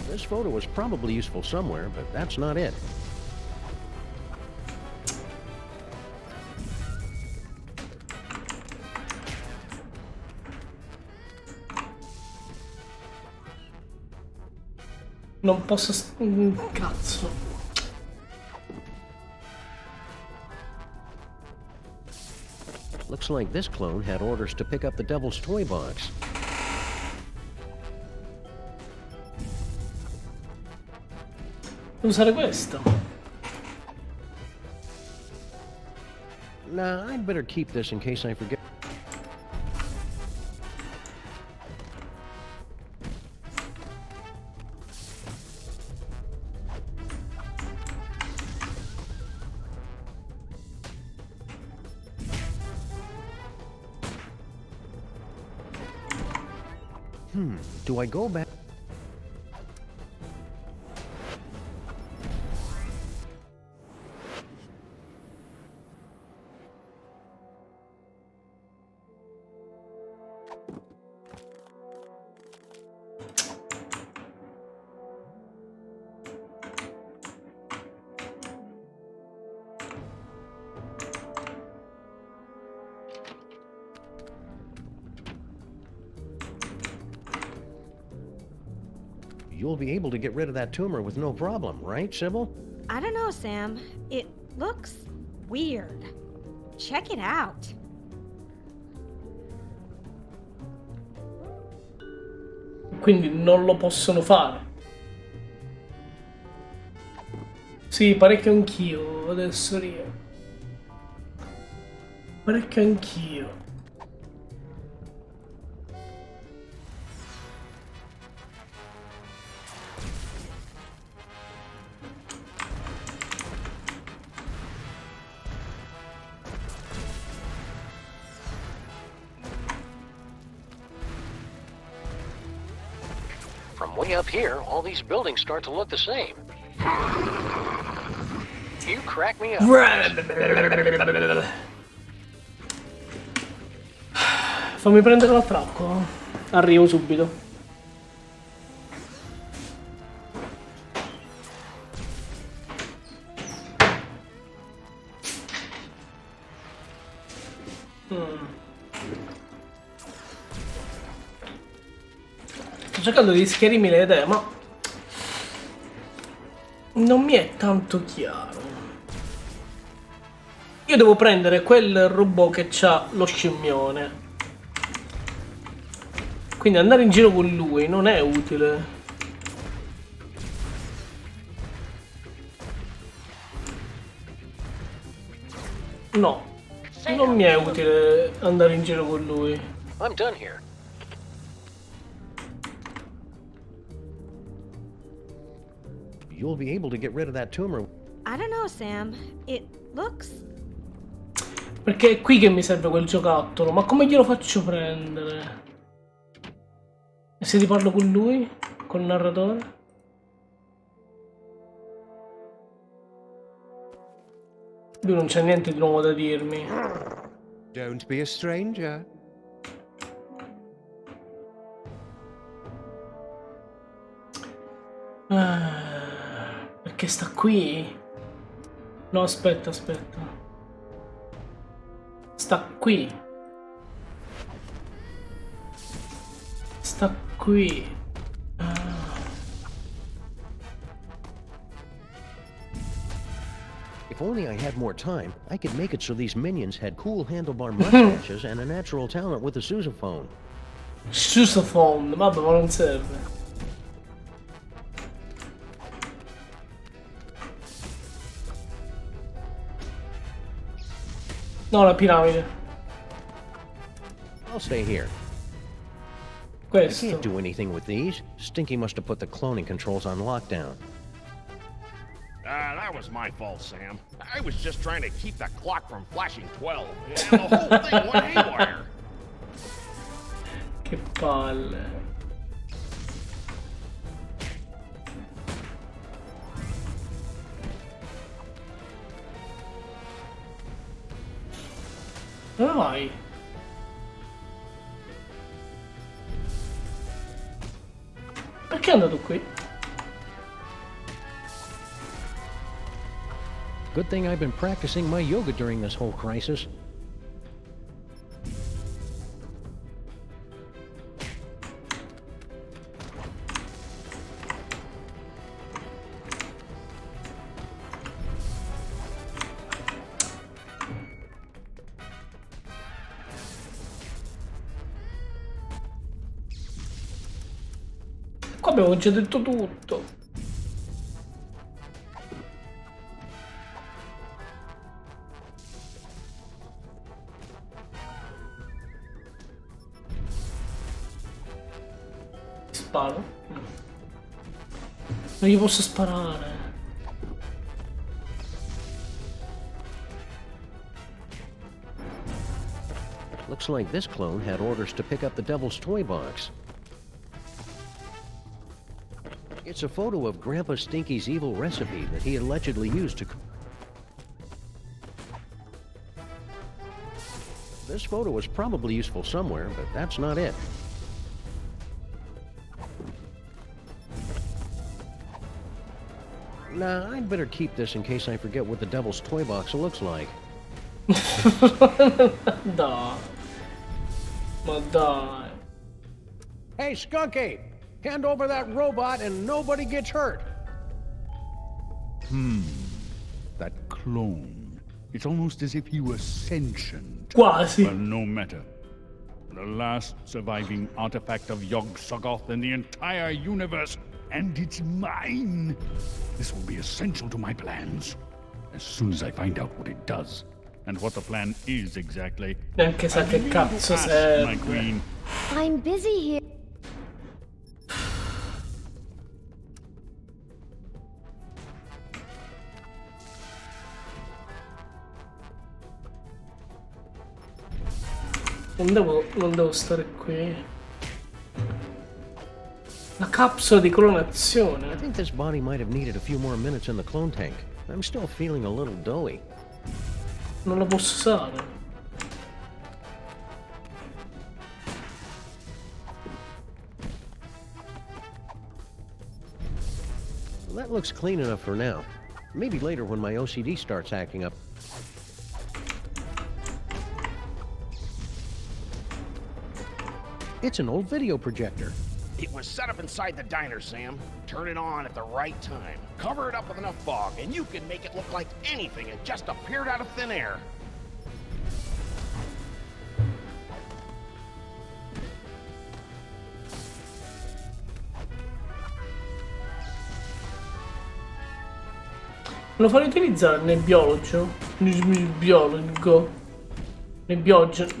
This photo was probably useful somewhere, but that's not it. Non posso... Cazzo. Looks like this clone had orders to pick up the Devil's Toy Box. Devo usare questo. Nah, I'd better keep this in case I forget. Do I go back? You'll be able to get rid of that tumor with no problem, right, Sybil? I don't know, Sam. It looks weird. Check it out. Quindi non lo possono fare. Sì, parecchio anch'io, adesso io. Parecchio anch'io. From way up here, all these buildings start to look the same. You crack me up. Fammi prendere l'attracco. Arrivo subito. Sto cercando di schiarirmi le idee, ma non mi è tanto chiaro. Io devo prendere quel robot che c'ha lo scimmione. Quindi andare in giro con lui non è utile. No, non mi è utile andare in giro con lui. I'm done here. You'll be able to get rid of that tumor. I don't know, Sam. It looks... Perché è qui che mi serve quel giocattolo. Ma come glielo faccio prendere? E se ti parlo con lui? Col narratore? Lui non c'è niente di nuovo da dirmi. Don't be a stranger. Perché sta qui? No, aspetta, aspetta. Sta qui. Sta qui. If only I had more time, I could make it so these minions had cool handlebar mustaches and a natural talent with a sousaphone. Sousaphone, vabbè, ma non serve. No, la piramide. I'll stay here. Questo. I can't do anything with these. Stinky must have put the cloning controls on lockdown. That was my fault, Sam. I was just trying to keep the clock from flashing 12, and the whole thing went haywire. Che palle. Dove vai? Perché è andato qui? Good thing I've been practicing my yoga during this whole crisis. Qua abbiamo già detto tutto. Sparo. Non gli posso sparare. Looks like this clone had orders to pick up the Devil's Toy Box. It's a photo of Grandpa Stinky's evil recipe that he allegedly used to... This photo was probably useful somewhere, but that's not it. Nah, I'd better keep this in case I forget what the Devil's Toy Box looks like. Dai. Ma dai. Hey, Skunky! Hand over that robot and nobody gets hurt. That clone. It's almost as if he was sentient. Quasi. But no matter. The last surviving artifact of Yog-Sothoth in the entire universe, and it's mine. This will be essential to my plans. As soon as I find out what it does, and what the plan is exactly. Neanche sa che cazzo My serve. queen. I'm busy here. Non devo stare qui. La capsula di clonazione. I think this body might have needed a few more minutes in the clone tank. I'm still feeling a little doughy. Non la posso usare. Well, that looks clean enough for now. Maybe later when my OCD starts acting up. It's an old video projector. It was set up inside the diner, Sam. Turn it on at the right time. Cover it up with enough fog, and you can make it look like anything had just appeared out of thin air. Lo farei utilizzare nel biologo. Nel biologo.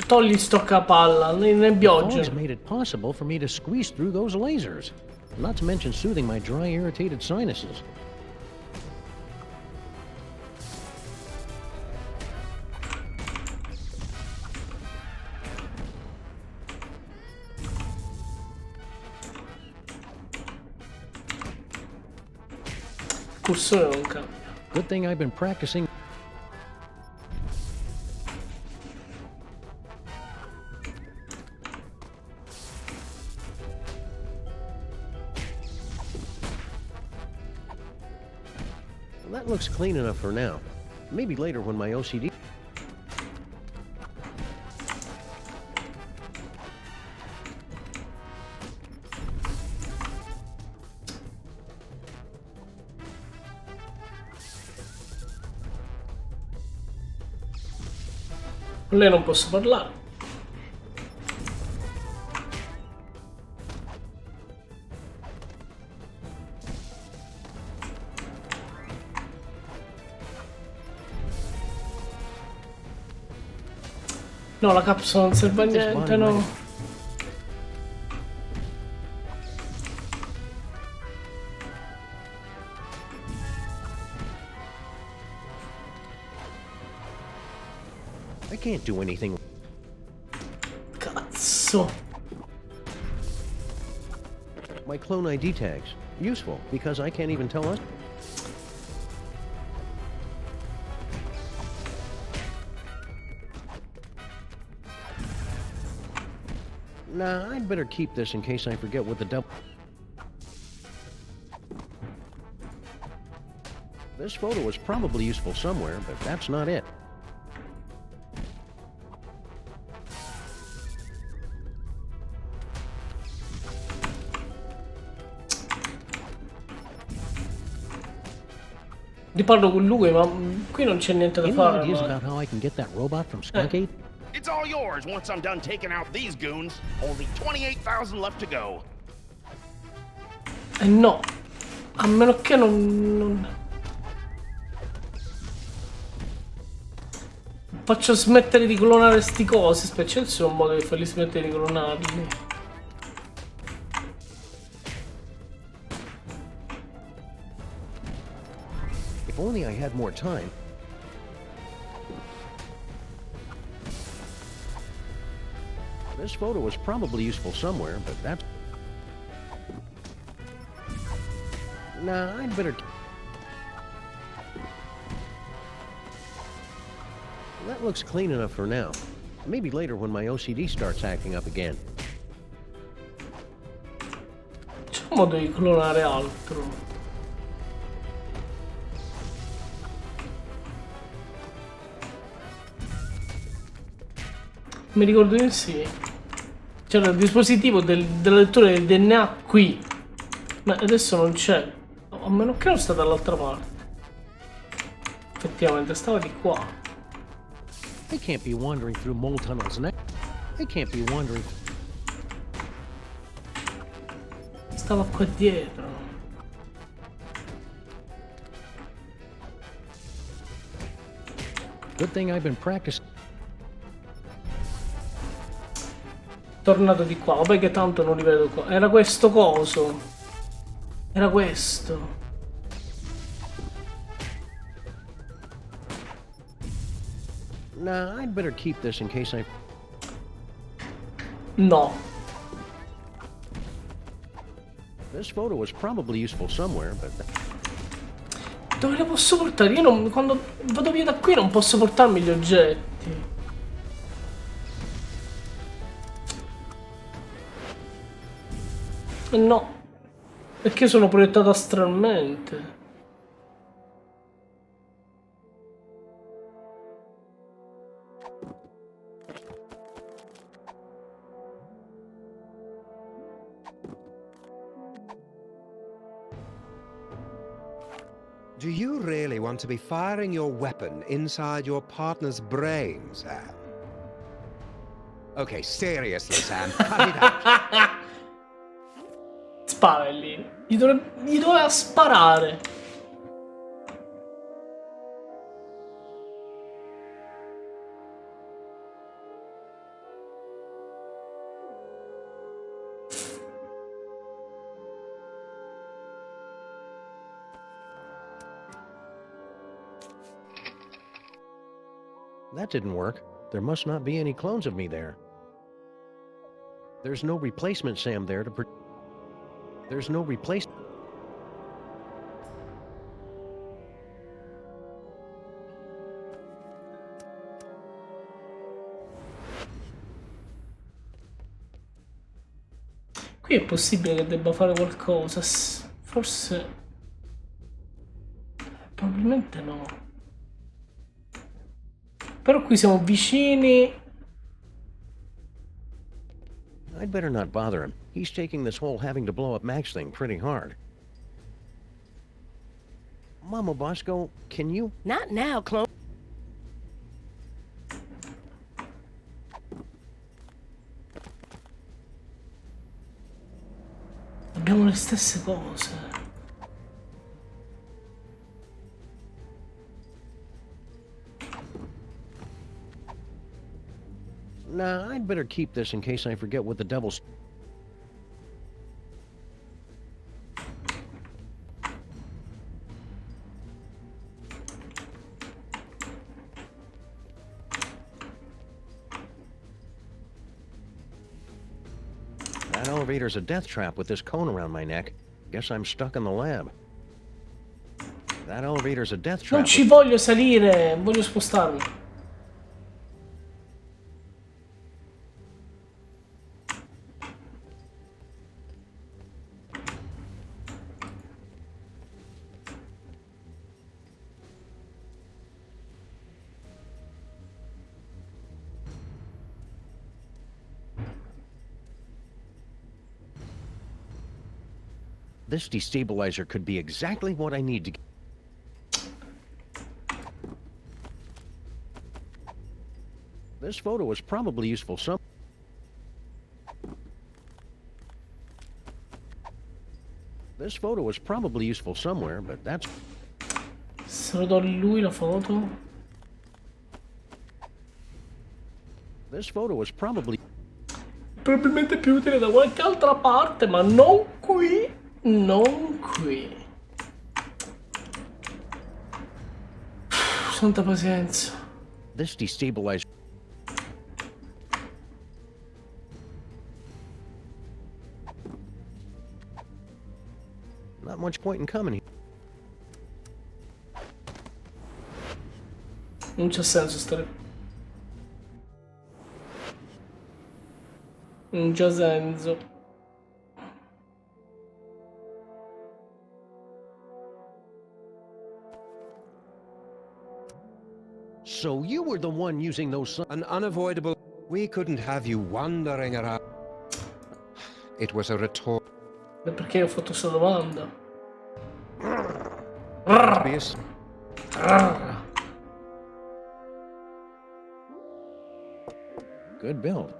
Togli sto capalla. Nel biologo. Fog's made it possible for me to squeeze through those lasers. Not to mention soothing my dry, irritated sinuses. Cursore non cambia. Good thing I've been practicing. That looks clean enough for now. Maybe later when my OCD... Con lei non posso parlare. No, la capsula non serve a niente, no. I can't do anything. Cazzo. My clone ID tags. Useful, because I can't even tell us. Nah, I'd better keep this in case I forget what the devil... This photo was probably useful somewhere, but that's not it. Riparlo con lui, ma qui non c'è niente da Any fare. ideas Ma... about how I can get that robot from Skunkgate? It's all yours once I'm done taking out these goons. Only 28,000 left to go. No. A meno che non... Faccio smettere di clonare sti cosi. Aspetta, c'è un modo di farli smettere di clonarli. If only I had more time. This photo was probably useful somewhere, but that's... Nah, I'd better... That looks clean enough for now. Maybe later when my OCD starts acting up again. C'è un modo di clonare altro. Mi ricordo di sì. C'era il dispositivo della lettura del DNA qui. Ma adesso non c'è. A meno che non sta dall'altra parte. Effettivamente stava di qua. They can't be wandering through mole tunnels now. They can't be wandering. Stava qua dietro. Good thing I've been practicing. Tornato di qua. Vabbè che tanto non li vedo qua. Era questo coso. Era questo. Nah, I'd better keep this in case I... No. This photo was probably useful somewhere, but... Dove le posso portare? Io non, quando vado via da qui non posso portarmi gli oggetti. No. Perché sono proiettato astralmente. Do you really want to be firing your weapon inside your partner's brain, Sam? Okay, seriously, Sam, cut it out. Spara lì. Gli doveva sparare. That didn't work. There must not be any clones of me there. There's no replacement Sam there to... There's no replacement... Qui è possibile che debba fare qualcosa. Forse... Probabilmente no. Però qui siamo vicini. I'd better not bother him. He's taking this whole having to blow up Max thing pretty hard. Mama Bosco, can you... Not now, clone. Abbiamo le stesse cose. Nah, I'd better keep this in case I forget what the devil's... That elevator's a death trap with this cone around my neck. Guess I'm stuck in the lab. That elevator's a death trap. Non ci voglio salire, voglio spostarmi. This destabilizer could be exactly what I need to... This photo was probably useful some... This photo was probably useful somewhere, but that's... Se lo do a lui la foto. This photo was probably... Probabilmente più utile da qualche altra parte, ma non qui. Non qui. Santa pazienza. This destabilizer... Not much point in coming here. Non c'è senso stare. Non c'è senso. So you were the one using those... An unavoidable... We couldn't have you wandering around. It was a retort. Perché ho fatto questa domanda? Good build.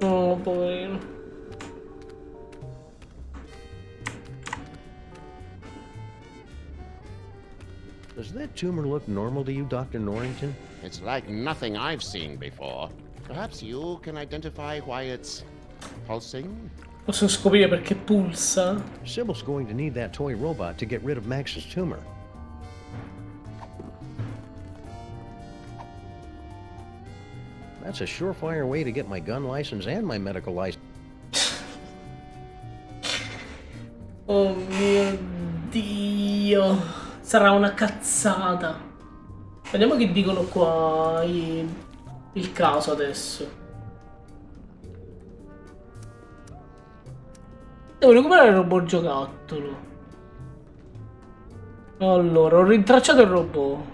Oh, poverino. Does that tumor look normal to you, Dr. Norrington? It's like nothing I've seen before. Perhaps you can identify why it's pulsing? Posso scoprire perché pulsa? Sybil's going to need that toy robot to get rid of Max's tumor. That's a surefire way to get my gun license and my medical license. Oh mio Dio. Sarà una cazzata. Vediamo che dicono qua il caso adesso. Devo recuperare il robot giocattolo. Allora, ho rintracciato il robot.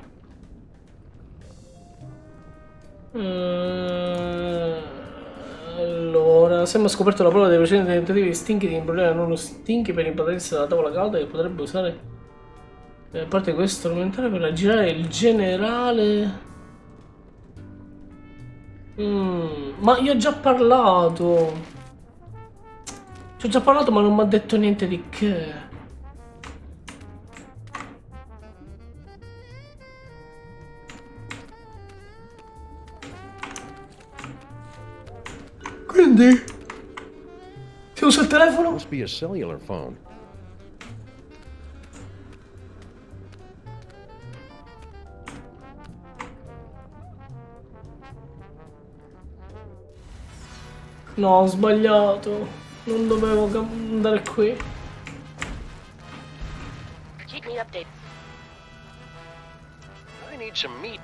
Allora, sembra scoperto la prova dei precedenti tentativi di stinchi di problema non stinchi per impotenza della tavola calda che potrebbe usare parte di questo strumentale per aggirare il generale. Ma io ho già parlato. Ci ho già parlato ma non mi ha detto niente di che. Quindi si usa il telefono? Must be a cellular phone. No, ho sbagliato. Non dovevo andare qui. Keep me updated. I need some meat.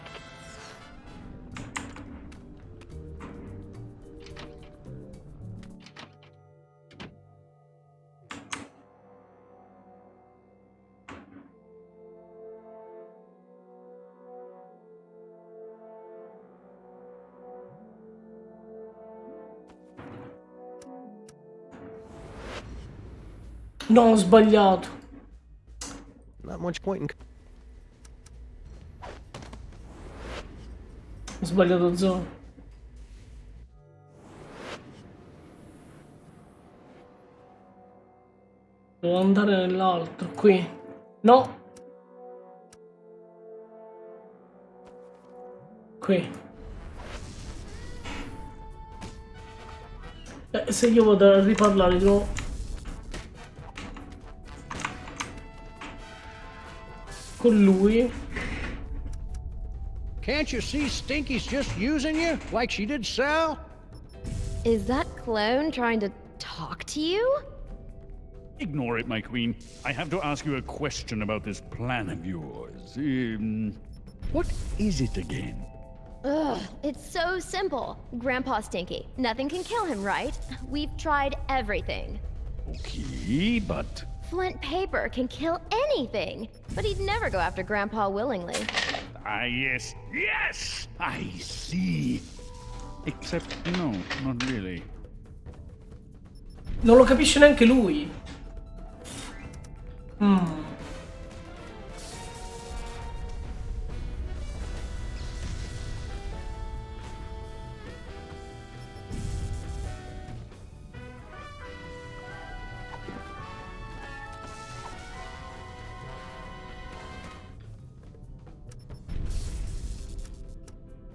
No, ho sbagliato. Not much point in... Ho sbagliato zona. Devo andare nell'altro, qui. No. Qui. Se io vado a riparlare di nuovo. Con lui. Can't you see Stinky's just using you like she did Sal? Is that clone trying to talk to you? Ignore it, my queen. I have to ask you a question about this plan of yours. What is it again? Ugh, it's so simple. Grandpa Stinky. Nothing can kill him, right? We've tried everything. Okay, but... Flint paper can kill anything, but he'd never go after Grandpa willingly. Ah, yes. Yes! I see. Except, no, not really. Non lo capisce neanche lui.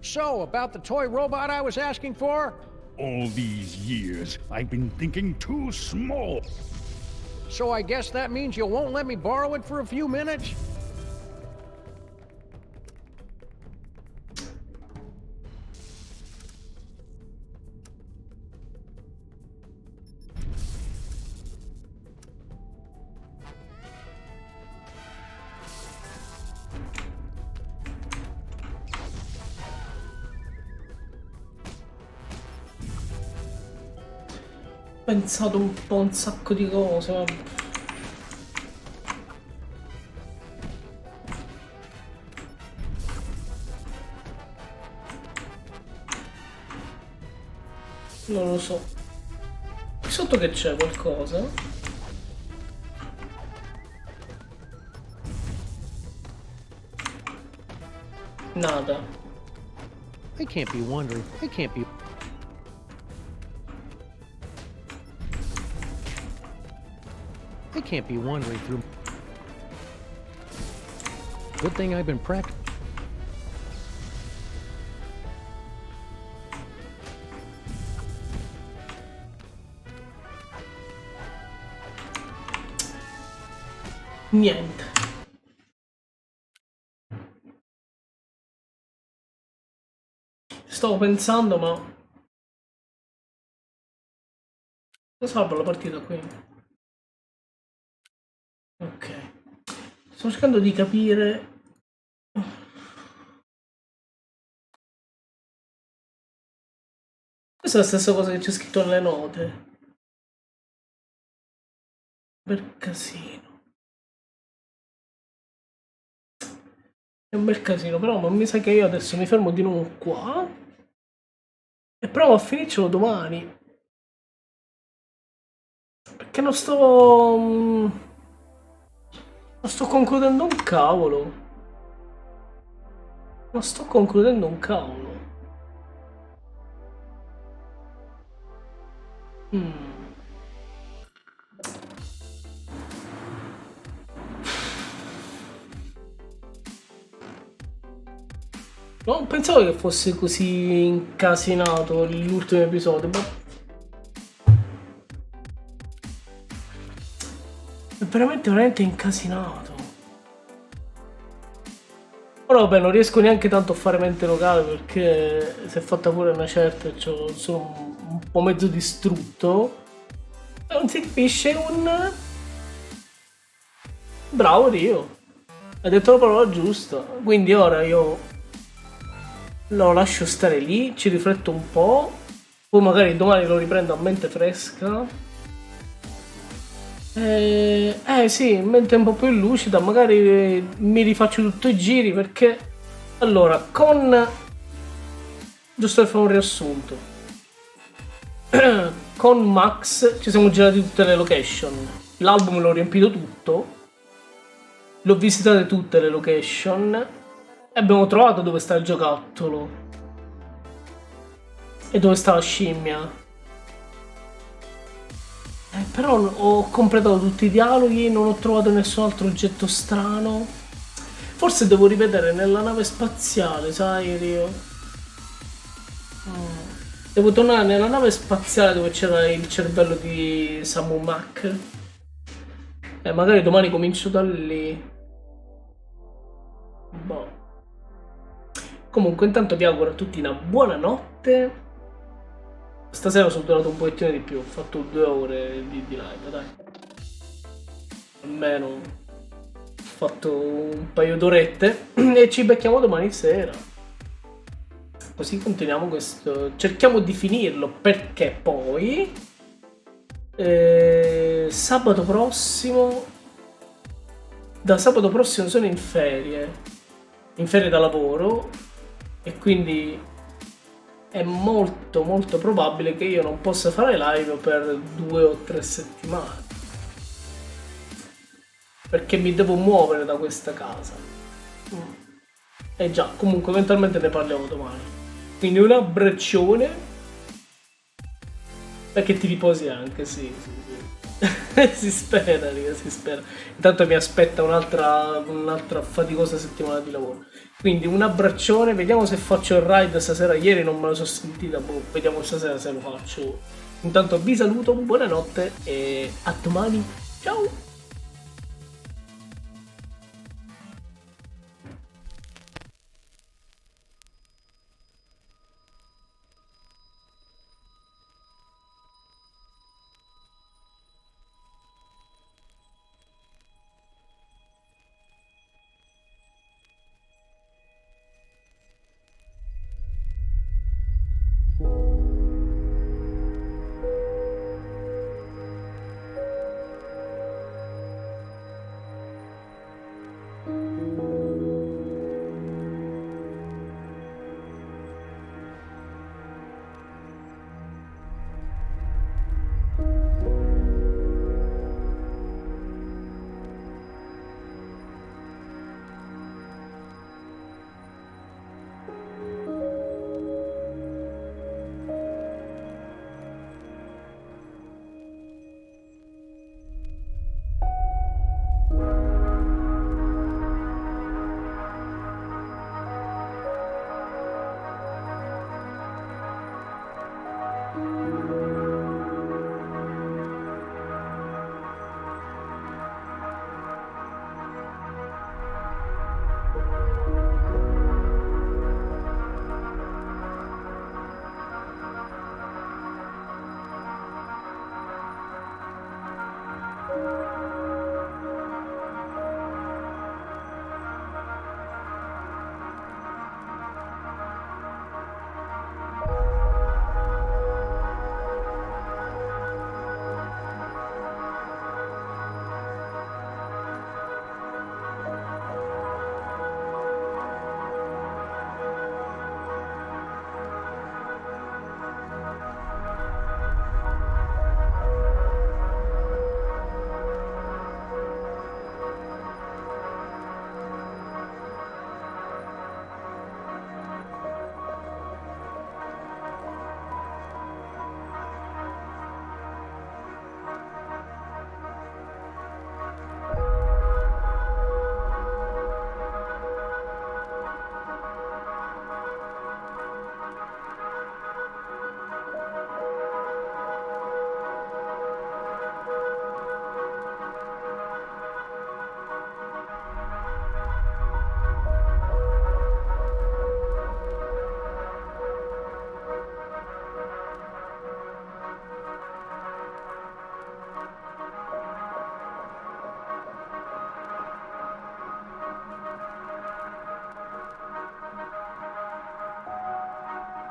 So, about the toy robot I was asking for? All these years, I've been thinking too small. So I guess that means you won't let me borrow it for a few minutes? pensato un po' un sacco di cose, ma... non lo so. Qui sotto che c'è qualcosa? Nada. I can't be wondering. I can't be. I can't be wandering through. Good thing I've been practicing. Niente. Stavo pensando, ma... salvo la partita qui. Ok. Sto cercando di capire... Questa è la stessa cosa che c'è scritto nelle note. Bel casino. È un bel casino, però non mi sa che io adesso mi fermo di nuovo qua. E provo a finircelo domani. Perché non sto... non sto concludendo un cavolo. Non sto concludendo un cavolo. Non pensavo che fosse così incasinato l'ultimo episodio, ma... è veramente incasinato. Ora vabbè, non riesco neanche tanto a fare mente locale perché si è fatta pure una certa e sono un po' mezzo distrutto. E non si capisce un... bravo Dio. Hai detto la parola giusta. Quindi ora io lo lascio stare lì, ci rifletto un po'. Poi magari domani lo riprendo a mente fresca. Sì, in mente un po' più lucida, magari mi rifaccio tutti i giri perché... allora, giusto per fare un riassunto. Con Max ci siamo girati tutte le location. L'album l'ho riempito tutto. L'ho visitate tutte le location. E abbiamo trovato dove sta il giocattolo. E dove sta la scimmia. Però ho completato tutti i dialoghi, non ho trovato nessun altro oggetto strano. Forse devo rivedere nella nave spaziale, sai, Rio? Devo tornare nella nave spaziale dove c'era il cervello di sam&max. Magari domani comincio da lì. Boh. Comunque intanto vi auguro a tutti una buona notte. Stasera sono durato un pochettino di più, ho fatto 2 ore di live, dai. Almeno ho fatto un paio d'orette e ci becchiamo domani sera. Così continuiamo questo... cerchiamo di finirlo perché poi... sabato prossimo... da sabato prossimo sono in ferie da lavoro e quindi... è molto probabile che io non possa fare live per 2 o 3 settimane perché mi devo muovere da questa casa. E già, comunque eventualmente ne parliamo domani, quindi un abbraccione perché ti riposi anche, sì. Si spera, raga, si spera. Intanto mi aspetta un'altra faticosa settimana di lavoro. Quindi un abbraccione, vediamo se faccio il ride stasera. Ieri non me lo sono sentita, boh, vediamo stasera se lo faccio. Intanto vi saluto, buonanotte e a domani. Ciao!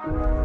you